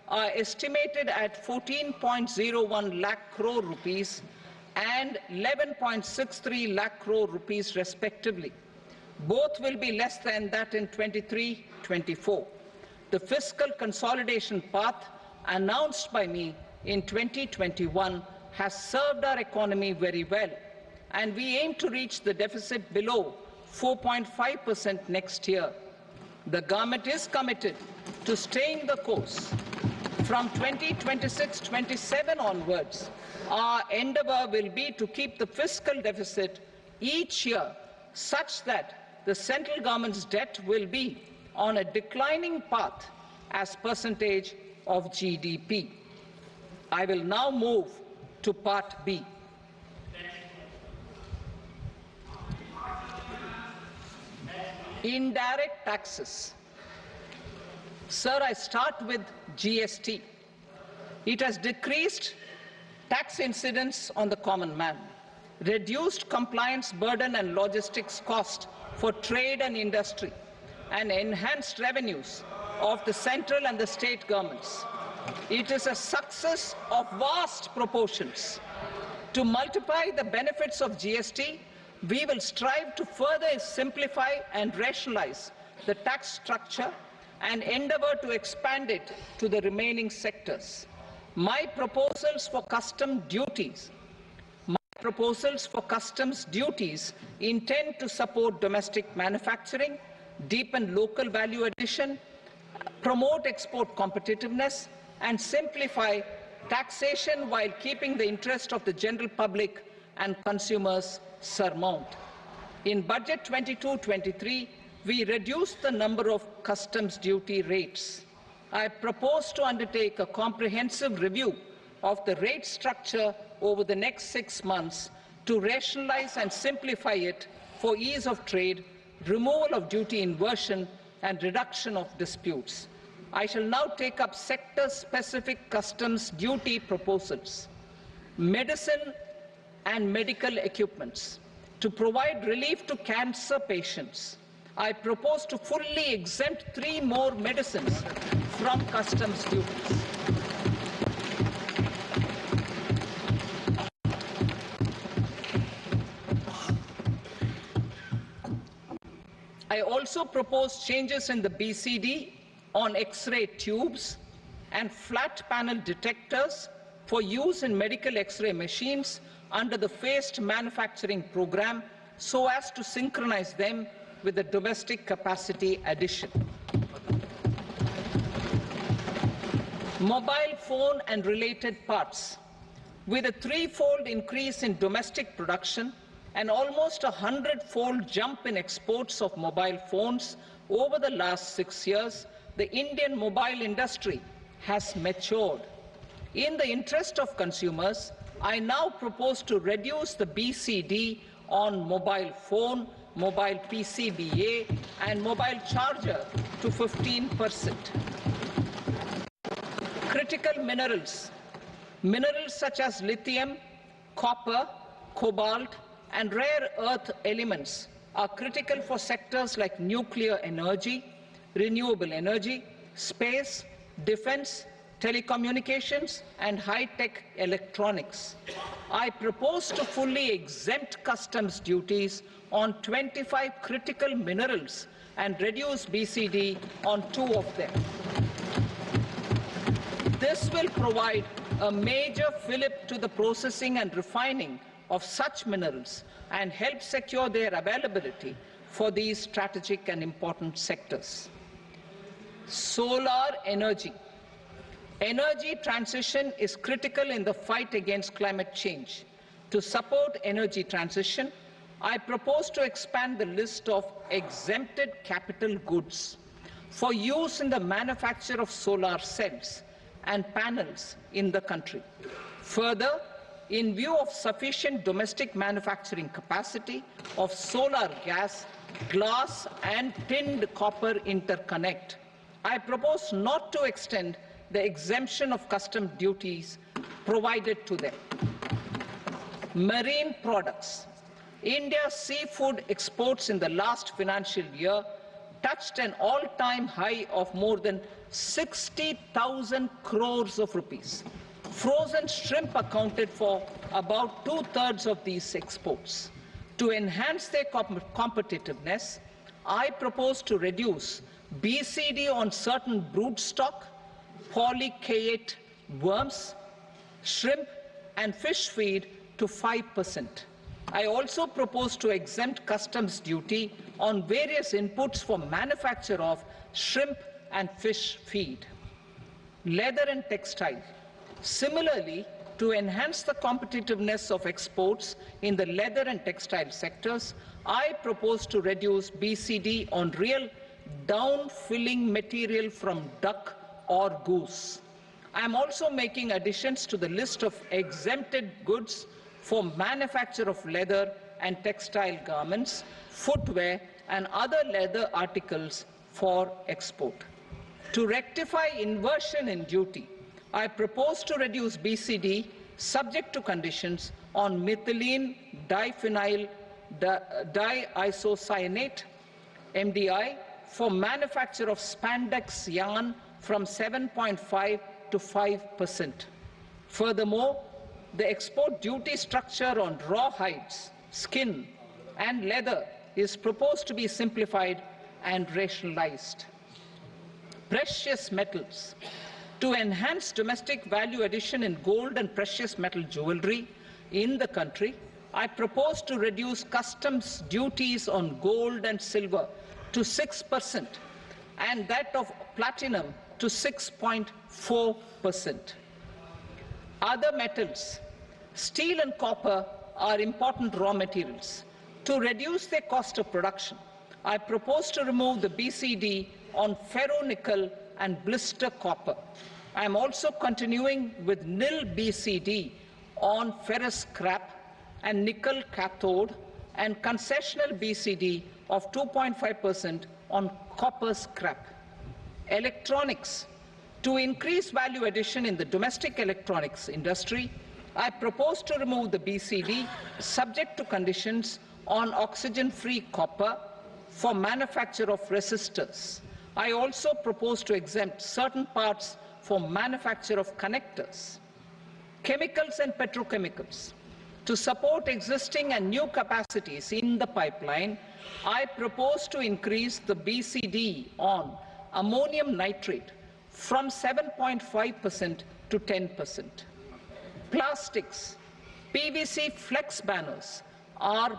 are estimated at 14.01 lakh crore rupees and 11.63 lakh crore rupees respectively. Both will be less than that in 23-24. The fiscal consolidation path announced by me in 2021 has served our economy very well, and we aim to reach the deficit below 4.5% next year. The government is committed to staying the course. From 2026-27 onwards, our endeavor will be to keep the fiscal deficit each year such that the central government's debt will be on a declining path as percentage of GDP. I will now move to Part B. Indirect taxes. Sir, I start with GST. It has decreased tax incidence on the common man, reduced compliance burden and logistics cost for trade and industry, and enhanced revenues of the central and the state governments. It is a success of vast proportions. To multiply the benefits of GST, we will strive to further simplify and rationalize the tax structure and endeavor to expand it to the remaining sectors. My proposals for custom duties, my Proposals for customs duties intend to support domestic manufacturing, deepen local value addition, promote export competitiveness, and simplify taxation while keeping the interest of the general public and consumers surmount. In Budget 22-23, we reduced the number of customs duty rates. I propose to undertake a comprehensive review of the rate structure over the next 6 months to rationalize and simplify it for ease of trade, removal of duty inversion, and reduction of disputes. I shall now take up sector-specific customs duty proposals. Medicine and medical equipments. To provide relief to cancer patients, I propose to fully exempt 3 more medicines from customs duties. I also propose changes in the BCD on X-ray tubes and flat panel detectors for use in medical X-ray machines under the phased manufacturing program so as to synchronize them with the domestic capacity addition. Mobile phone and related parts. With a 3-fold increase in domestic production and almost a 100-fold jump in exports of mobile phones over the last 6 years, the Indian mobile industry has matured. In the interest of consumers, I now propose to reduce the BCD on mobile phone, mobile PCBA, and mobile charger to 15%. Critical minerals. Minerals such as lithium, copper, cobalt, and rare earth elements are critical for sectors like nuclear energy, renewable energy, space, defense, telecommunications, and high-tech electronics. I propose to fully exempt customs duties on 25 critical minerals and reduce BCD on 2 of them. This will provide a major fillip to the processing and refining of such minerals and help secure their availability for these strategic and important sectors. Solar energy. Energy transition is critical in the fight against climate change. To support energy transition, I propose to expand the list of exempted capital goods for use in the manufacture of solar cells and panels in the country. Further, in view of sufficient domestic manufacturing capacity of solar gas, glass, and tinned copper interconnect, I propose not to extend the exemption of customs duties provided to them. Marine products. India's seafood exports in the last financial year touched an all-time high of more than 60,000 crores of rupees. Frozen shrimp accounted for about 2/3 of these exports. To enhance their competitiveness, I propose to reduce BCD on certain broodstock, polychaete worms, shrimp, and fish feed to 5%. I also propose to exempt customs duty on various inputs for manufacture of shrimp and fish feed. Leather and textile. Similarly, to enhance the competitiveness of exports in the leather and textile sectors, I propose to reduce BCD on real down-filling material from duck or goose. I am also making additions to the list of exempted goods for manufacture of leather and textile garments, footwear, and other leather articles for export. To rectify inversion in duty, I propose to reduce BCD subject to conditions on methylene diphenyl diisocyanate, MDI, for manufacture of spandex yarn from 7.5 to 5%. Furthermore, the export duty structure on raw hides, skin, and leather is proposed to be simplified and rationalized. Precious metals. To enhance domestic value addition in gold and precious metal jewelry, in the country. I propose to reduce customs duties on gold and silver to 6% and that of platinum to 6.4%. Other metals, steel and copper, are important raw materials. To reduce their cost of production, I propose to remove the BCD on ferronickel and blister copper. I am also continuing with nil BCD on ferrous scrap and nickel cathode and concessional BCD of 2.5% on copper scrap. Electronics. To increase value addition in the domestic electronics industry, I propose to remove the BCD subject to conditions on oxygen-free copper for manufacture of resistors. I also propose to exempt certain parts for manufacture of connectors. Chemicals and petrochemicals. To support existing and new capacities in the pipeline, I propose to increase the BCD on ammonium nitrate from 7.5% to 10%. Plastics. PVC flex banners are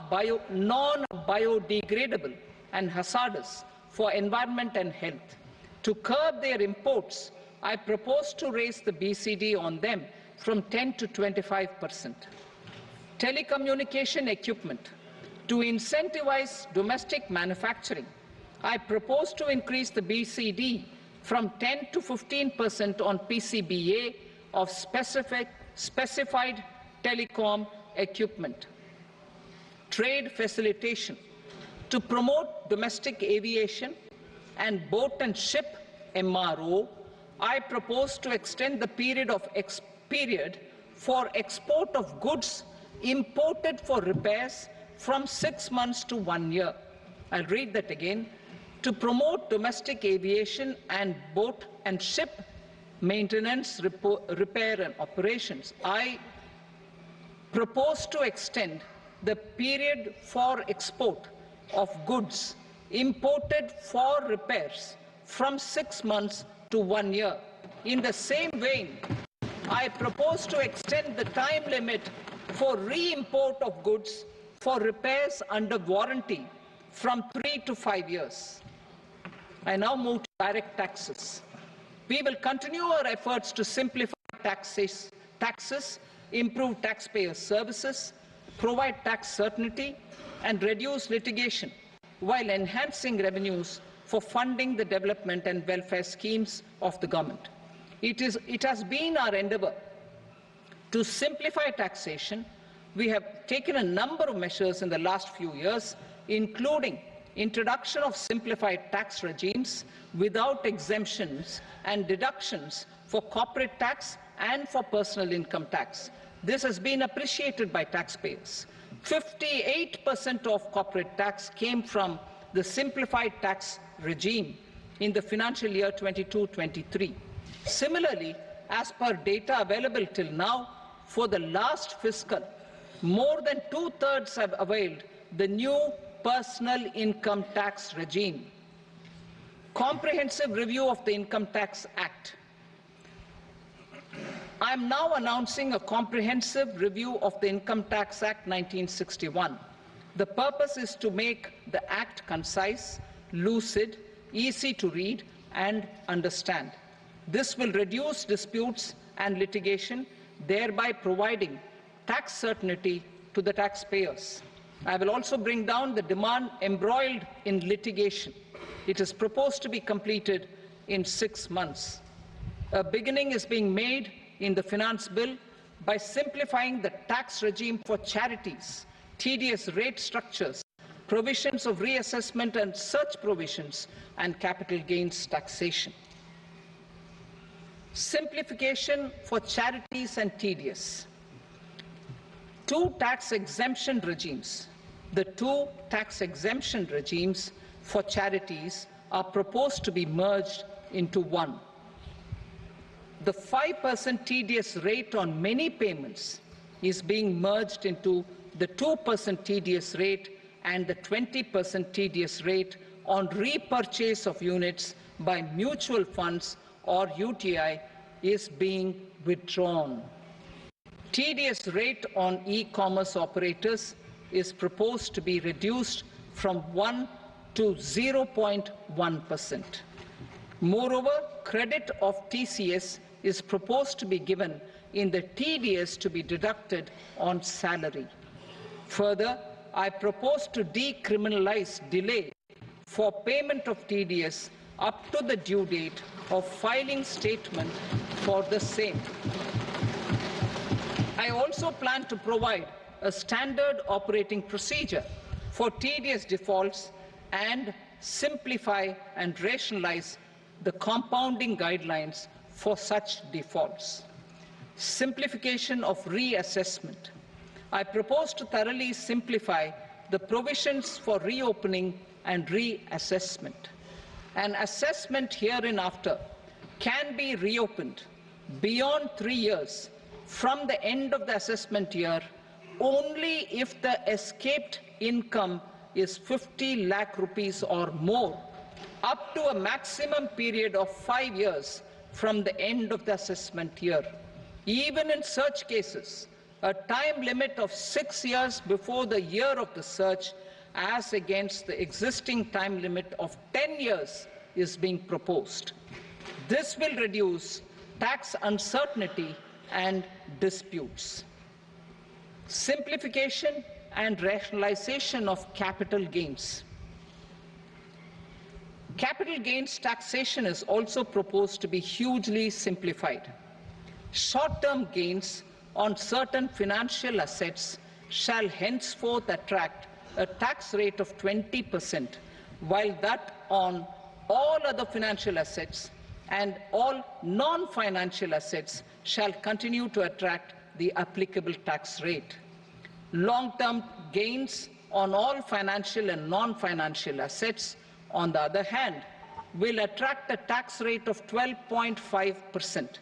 non-biodegradable and hazardous for environment and health. To curb their imports, I propose to raise the BCD on them from 10 to 25%. Telecommunication equipment. To incentivize domestic manufacturing, I propose to increase the BCD from 10 to 15% on PCBA of specified telecom equipment. Trade facilitation. To promote domestic aviation and boat and ship MRO, I propose to extend the period for export of goods imported for repairs from 6 months to 1 year. I'll read that again. To promote domestic aviation and boat and ship maintenance, repair and operations, I propose to extend the period for export of goods imported for repairs from 6 months to 1 year. In the same vein, I propose to extend the time limit for re-import of goods for repairs under warranty from 3 to 5 years. I now move to direct taxes. We will continue our efforts to simplify taxes, improve taxpayer services, provide tax certainty, and reduce litigation while enhancing revenues for funding the development and welfare schemes of the government. It has been our endeavour to simplify taxation. We have taken a number of measures in the last few years, including introduction of simplified tax regimes without exemptions and deductions for corporate tax and for personal income tax. This has been appreciated by taxpayers. 58% of corporate tax came from the simplified tax regime in the financial year 22-23. Similarly, as per data available till now, for the last fiscal, more than 2/3 have availed the new personal income tax regime. Comprehensive review of the Income Tax Act. I am now announcing a comprehensive review of the Income Tax Act 1961. The purpose is to make the Act concise, lucid, easy to read and understand. This will reduce disputes and litigation, thereby providing tax certainty to the taxpayers. I will also bring down the demand embroiled in litigation. It is proposed to be completed in 6 months. A beginning is being made in the Finance Bill by simplifying the tax regime for charities, tedious rate structures, provisions of reassessment and such provisions, and capital gains taxation. Simplification for charities and tedious. Two tax exemption regimes. The two tax exemption regimes for charities are proposed to be merged into one. The 5% tedious rate on many payments is being merged into the 2% tedious rate, and the 20% tedious rate on repurchase of units by mutual funds or UTI is being withdrawn. TDS rate on e-commerce operators is proposed to be reduced from 1 to 0.1%. Moreover, credit of TCS is proposed to be given in the TDS to be deducted on salary. Further, I propose to decriminalize delay for payment of TDS up to the due date of filing statement for the same. I also plan to provide a standard operating procedure for TDS defaults and simplify and rationalize the compounding guidelines for such defaults. Simplification of reassessment. I propose to thoroughly simplify the provisions for reopening and reassessment. An assessment hereinafter can be reopened beyond 3 years from the end of the assessment year only if the escaped income is 50 lakh rupees or more, up to a maximum period of 5 years from the end of the assessment year. Even in such cases, a time limit of 6 years before the year of the search, as against the existing time limit of 10 years, is being proposed. This will reduce tax uncertainty and disputes. Simplification and rationalization of capital gains. Capital gains taxation is also proposed to be hugely simplified. Short-term gains on certain financial assets shall henceforth attract a tax rate of 20%, while that on all other financial assets and all non-financial assets shall continue to attract the applicable tax rate. Long-term gains on all financial and non-financial assets, on the other hand, will attract a tax rate of 12.5%.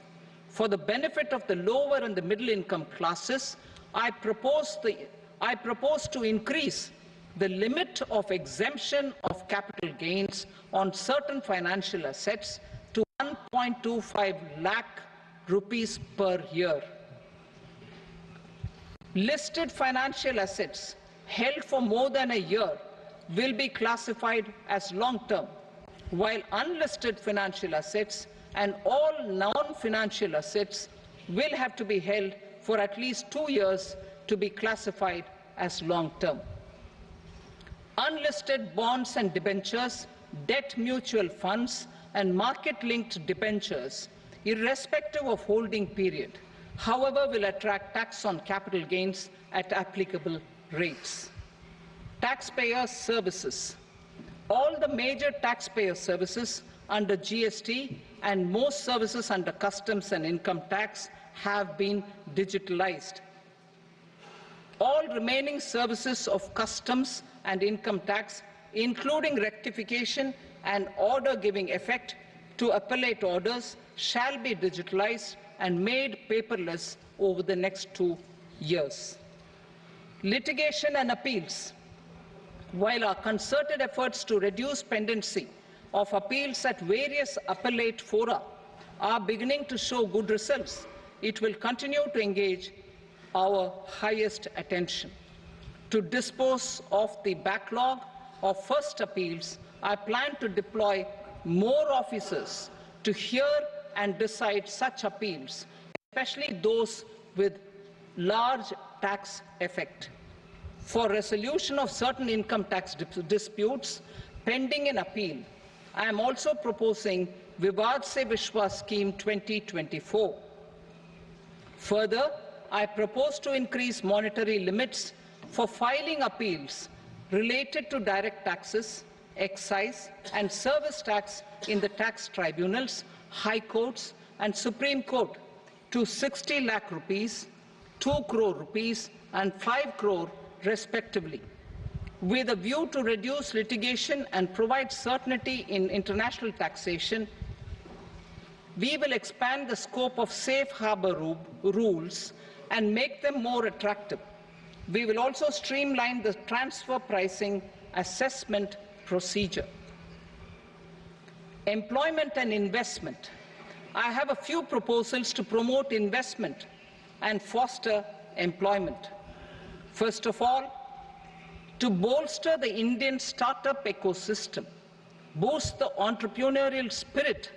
For the benefit of the lower and the middle income classes, I propose to increase the limit of exemption of capital gains on certain financial assets to 1.25 lakh rupees per year. Listed financial assets held for more than a year will be classified as long-term, while unlisted financial assets and all non-financial assets will have to be held for at least 2 years to be classified as long-term. Unlisted bonds and debentures, debt mutual funds, and market-linked debentures, irrespective of holding period, however, will attract tax on capital gains at applicable rates. Taxpayer services. All the major taxpayer services under GST and most services under customs and income tax have been digitalized. All remaining services of customs and income tax, including rectification and order giving effect to appellate orders, shall be digitalized and made paperless over the next 2 years. Litigation and appeals. While our concerted efforts to reduce pendency of appeals at various appellate fora are beginning to show good results, it will continue to engage our highest attention. To dispose of the backlog of first appeals, I plan to deploy more officers to hear and decide such appeals, especially those with large tax effect. For resolution of certain income tax disputes pending in appeal, I am also proposing Vivad Se Vishwas Scheme 2024. Further, I propose to increase monetary limits for filing appeals related to direct taxes, excise and service tax in the tax tribunals, high courts and Supreme Court to 60 lakh rupees, 2 crore rupees and 5 crore respectively. With a view to reduce litigation and provide certainty in international taxation, we will expand the scope of safe harbor rules and make them more attractive. We will also streamline the transfer pricing assessment procedure. Employment and investment. I have a few proposals to promote investment and foster employment. First of all, to bolster the Indian startup ecosystem, boost the entrepreneurial spirit,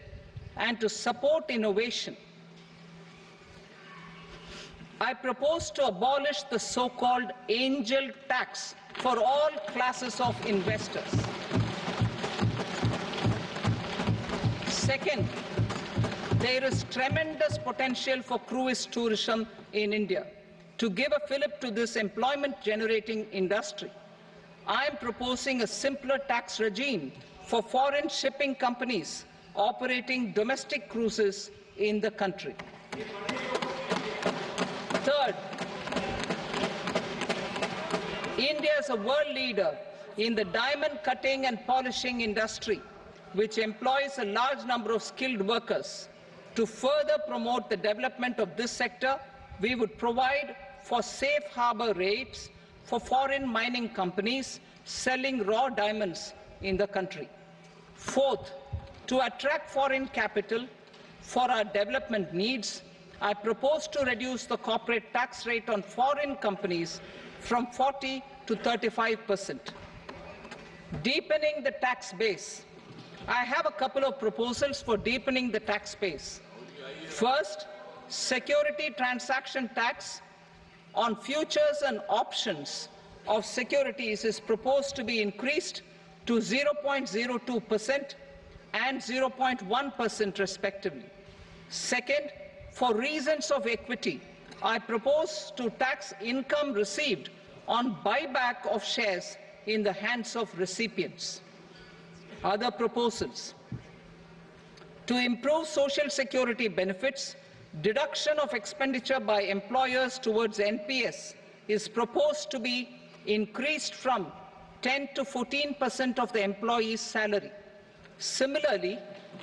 and to support innovation, I propose to abolish the so-called angel tax for all classes of investors. Second, there is tremendous potential for cruise tourism in India. To give a fillip to this employment-generating industry, I am proposing a simpler tax regime for foreign shipping companies operating domestic cruises in the country. Third, India is a world leader in the diamond cutting and polishing industry, which employs a large number of skilled workers. To further promote the development of this sector, we would provide for safe harbor rates for foreign mining companies selling raw diamonds in the country. Fourth, to attract foreign capital for our development needs, I propose to reduce the corporate tax rate on foreign companies from 40 to 35%. Deepening the tax base. I have a couple of proposals for deepening the tax base. First, security transaction tax on futures and options of securities is proposed to be increased to 0.02% and 0.1% respectively. Second, for reasons of equity, I propose to tax income received on buyback of shares in the hands of recipients. Other proposals. To improve social security benefits, deduction of expenditure by employers towards NPS is proposed to be increased from 10 to 14% of the employee's salary. Similarly,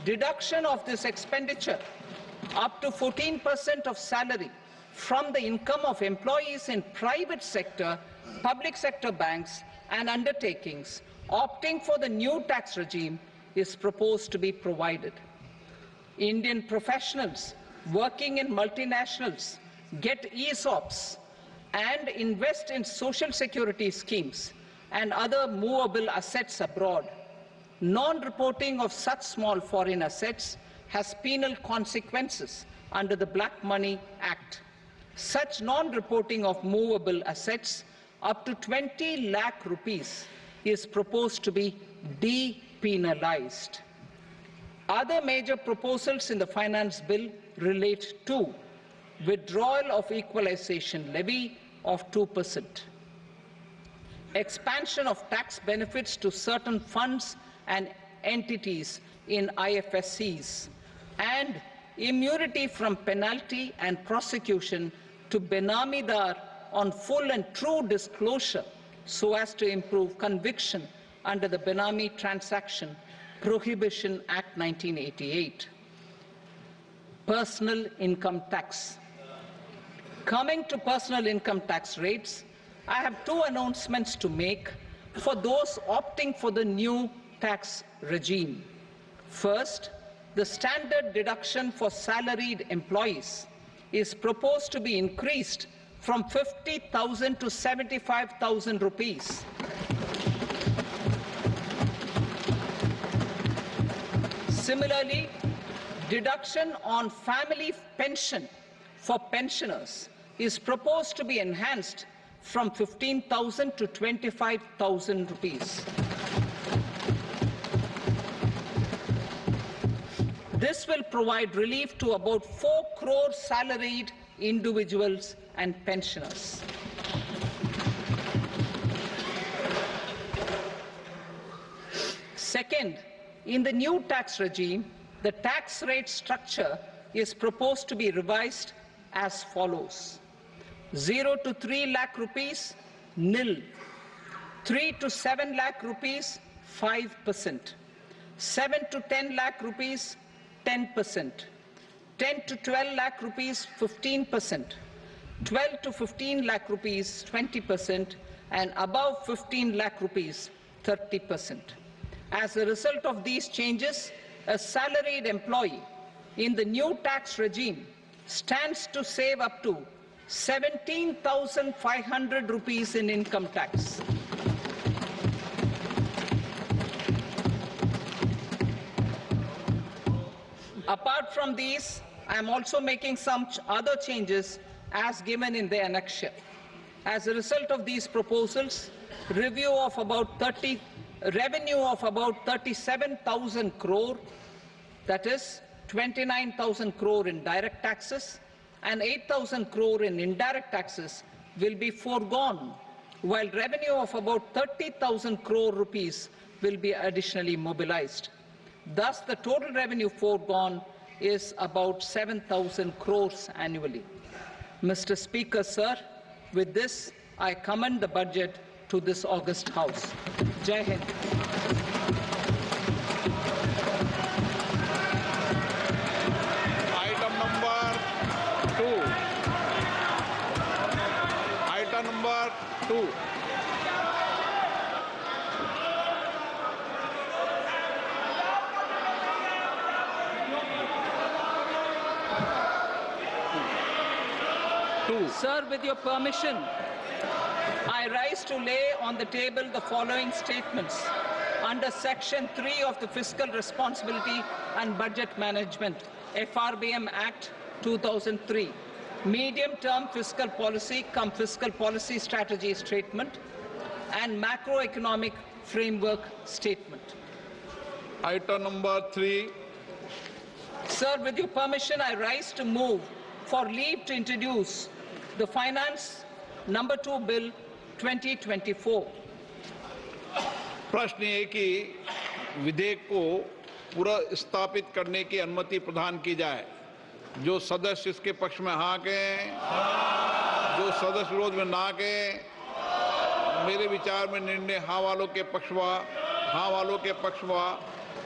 deduction of this expenditure up to 14% of salary from the income of employees in private sector, public sector banks and undertakings opting for the new tax regime is proposed to be provided. Indian professionals working in multinationals get ESOPs and invest in social security schemes and other movable assets abroad. Non-reporting of such small foreign assets has penal consequences under the Black Money Act. Such non-reporting of movable assets up to 20 lakh rupees is proposed to be depenalized. Other major proposals in the finance bill relate to withdrawal of equalization levy of 2%, expansion of tax benefits to certain funds and entities in IFSCs, and immunity from penalty and prosecution to Benamidar on full and true disclosure so as to improve conviction under the Benami Transaction Prohibition Act 1988. Personal income tax. Coming to personal income tax rates, I have two announcements to make for those opting for the new tax regime. First, the standard deduction for salaried employees is proposed to be increased from 50,000 to 75,000 rupees. Similarly, deduction on family pension for pensioners is proposed to be enhanced from 15,000 to 25,000 rupees. This will provide relief to about 4 crore salaried individuals and pensioners. Second, in the new tax regime, the tax rate structure is proposed to be revised as follows. 0 to 3 lakh rupees, nil. 3 to 7 lakh rupees, 5%. 7 to 10 lakh rupees, 10%. 10 to 12 lakh rupees, 15%. 12 to 15 lakh rupees, 20%. And above 15 lakh rupees, 30%. As a result of these changes, a salaried employee in the new tax regime stands to save up to 17,500 rupees in income tax. Apart from these, I am also making some other changes as given in the annexure. As a result of these proposals, revenue of about 37,000 crore, that is 29,000 crore in direct taxes and 8,000 crore in indirect taxes will be foregone, while revenue of about 30,000 crore rupees will be additionally mobilized. Thus, the total revenue foregone is about 7,000 crores annually. Mr. Speaker, sir, with this, I commend the budget to this august House. Jai Hind. Item number 2. Item number 2. Sir, with your permission, I rise to lay on the table the following statements under Section 3 of the Fiscal Responsibility and Budget Management, FRBM Act 2003, medium-term fiscal policy cum fiscal policy strategy statement and macroeconomic framework statement. Item number 3. Sir, with your permission, I rise to move for leave to introduce the Finance Number 2 Bill 2024. प्रश्न ये कि विधेयक को पुनर्स्थापित करने की अनुमति प्रदान की जाए। जो सदस्य इसके पक्ष में हाँ कहें, जो सदस्य विरोध में ना कहें। मेरे विचार में निर्णय हाँ वालों के पक्ष में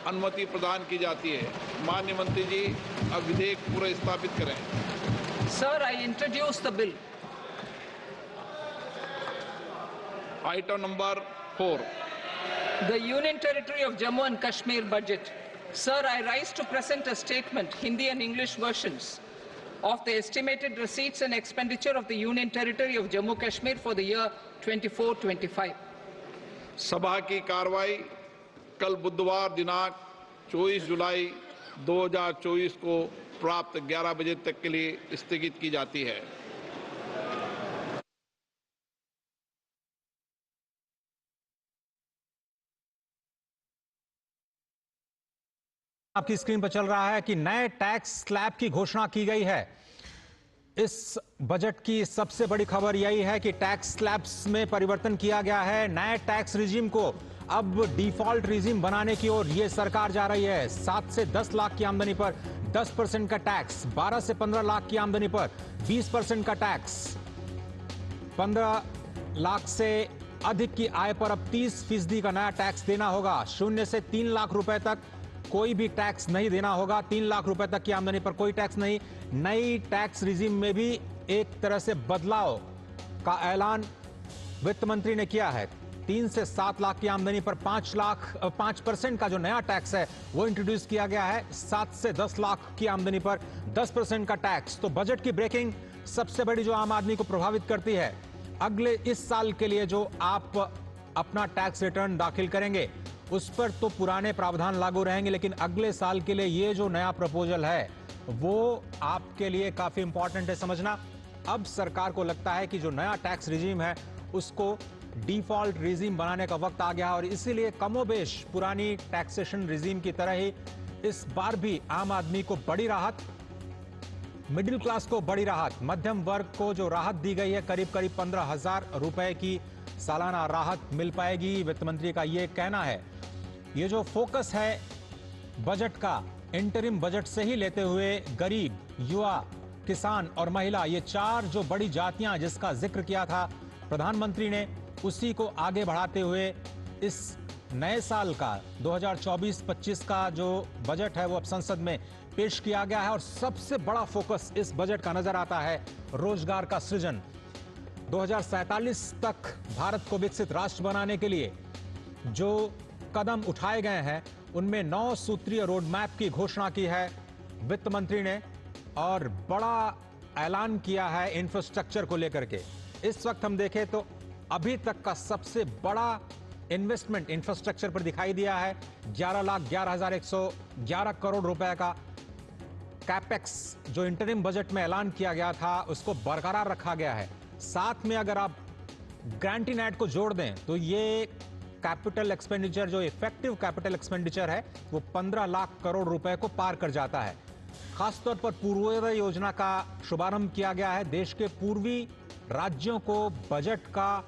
अनुमति प्रदान की जाती है। माननीय मंत्री जी, अब विधेयक पुनर्स्थापित करें। Sir, I introduce the bill. Item number 4. The Union Territory of Jammu and Kashmir budget. Sir, I rise to present a statement, Hindi and English versions, of the estimated receipts and expenditure of the Union Territory of Jammu and Kashmir for the year 24-25. सभा की कार्रवाई कल बुधवार दिनांक 24 जुलाई 2024 को प्राप्त 11 बजे तक के लिए स्थगित की जाती है। आपकी स्क्रीन पर चल रहा है कि नए टैक्स स्लैब की घोषणा की गई है। इस बजट की सबसे बड़ी खबर यही है कि टैक्स स्लैब्स में परिवर्तन किया गया है। नए टैक्स रिजीम को अब डिफॉल्ट रिजीम बनाने की ओर यह सरकार जा रही है। 7 से 10 लाख की आमदनी पर 10% का टैक्स, 12 से 15 लाख की आमदनी पर 20% का टैक्स, 15 लाख से अधिक की आय पर अब 30% का नया टैक्स देना होगा। 0 से 3 लाख रुपए तक कोई भी टैक्स नहीं देना होगा। 3 लाख रुपए तक की आमदनी पर कोई टैक्स नहीं। नई टैक्स रिजीम में भी एक तरह से बदलाव का ऐलान वित्त मंत्री ने किया है। 3 से 7 लाख की आमदनी पर 5% का जो नया टैक्स है वो इंट्रोड्यूस किया गया है। 7 से 10 लाख की आमदनी पर 10% का टैक्स। तो बजट की ब्रेकिंग सबसे बड़ी जो आम आदमी को प्रभावित करती है, अगले इस साल के लिए जो आप अपना टैक्स रिटर्न दाखिल करेंगे उस पर तो पुराने प्रावधान लागू रहेंगे, लेकिन अगले साल के लिए ये जो नया प्रपोजल है वो आपके लिए काफी इंपॉर्टेंट है समझना। अब सरकार को लगता है कि जो नया टैक्स रिजीम है उसको डिफॉल्ट रिजीम बनाने का वक्त आ गया और इसीलिए कमोबेश पुरानी टैक्सेशन रिजीम की तरह ही इस बार भी आम आदमी को बड़ी राहत, मिडिल क्लास को बड़ी राहत, मध्यम वर्ग को जो राहत दी गई है करीब 15,000 रुपए की सालाना राहत मिल पाएगी। वित्त मंत्री का यह कहना है। ये जो फोकस है बजट का इंटरिम बजट से ही लेते हुए गरीब, युवा, किसान और महिला, ये 4 जो बड़ी जातियां जिसका जिक्र किया था प्रधानमंत्री ने, उसी को आगे बढ़ाते हुए इस नए साल का 2024-25 का जो बजट है वो अब संसद में पेश किया गया है और सबसे बड़ा फोकस इस बजट का नजर आता है रोजगार का सृजन। 2047 तक भारत को विकसित राष्ट्र बनाने के लिए जो कदम उठाए गए हैं उनमें 9 सूत्रीय रोड मैप की घोषणा की है वित्त मंत्री ने और बड़ा ऐलान किया है इंफ्रास्ट्रक्चर को लेकर के। इस वक्त हम देखें तो अभी तक का सबसे बड़ा इन्वेस्टमेंट इंफ्रास्ट्रक्चर पर दिखाई दिया है। 11,11,111 करोड़ रुपए का कैपेक्स जो इंटरिम बजट में ऐलान किया गया था उसको बरकरार रखा गया है। साथ में अगर आप ग्रांट इन एड को जोड़ दें तो ये कैपिटल एक्सपेंडिचर जो इफेक्टिव कैपिटल एक्सपेंडिचर है वो 15 लाख करोड़ रुपए को पार कर जाता है। खासतौर पर पूर्वोदय योजना का शुभारंभ किया गया है। देश के पूर्वी राज्यों को बजट का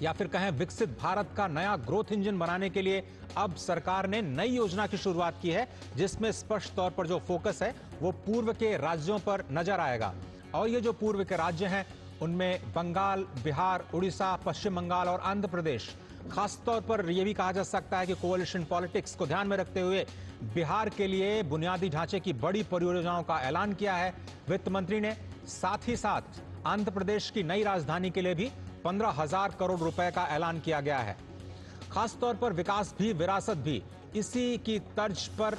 या फिर कहें विकसित भारत का नया ग्रोथ इंजन बनाने के लिए अब सरकार ने नई योजना की शुरुआत की है, जिसमें स्पष्ट तौर पर जो फोकस है वो पूर्व के राज्यों पर नजर आएगा। और ये जो पूर्व के राज्य हैं उनमें बंगाल, बिहार, उड़ीसा, पश्चिम बंगाल और आंध्र प्रदेश। खासतौर पर यह भी कहा जा सकता है कि कोalition पॉलिटिक्स को ध्यान में रखते हुए बिहार के लिए बुनियादी ढांचे की बड़ी परियोजनाओं का ऐलान किया है वित्त मंत्री ने। साथ ही साथ आंध्र प्रदेश की नई राजधानी के लिए भी 15,000 करोड़ रुपए का ऐलान किया गया है। खासतौर पर विकास भी विरासत भी, इसी की तर्ज पर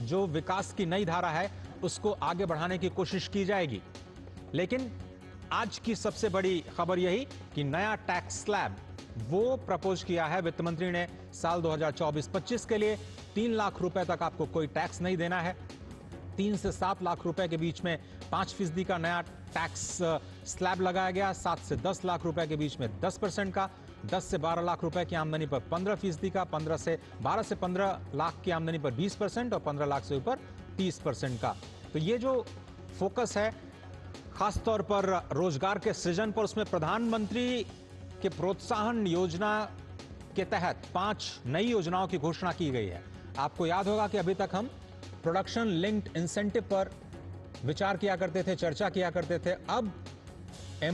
जो विकास की नई धारा है उसको आगे बढ़ाने की कोशिश की जाएगी। लेकिन आज की सबसे बड़ी खबर यही कि नया टैक्स स्लैब वो प्रपोज किया है वित्त मंत्री ने। साल 2024-25 के लिए 3 लाख रुपए तक आपको कोई टैक्स नहीं देना है। 3 से 7 लाख रुपए के बीच में 5% का नया टैक्स स्लैब लगाया गया। 7 से 10 लाख रुपए के बीच में 10% का, 10 से 12 लाख रुपए की आमदनी पर 15% का, 12 से 15 लाख की आमदनी पर 20% और 15 लाख से ऊपर 30% का। तो ये जो फोकस है खासतौर पर रोजगार के सृजन पर, उसमें प्रधानमंत्री के प्रोत्साहन योजना के तहत 5 नई योजनाओं की घोषणा की गई है। आपको याद होगा कि अभी तक हम प्रोडक्शन लिंक्ड इंसेंटिव पर विचार किया करते थे, चर्चा किया करते थे। अब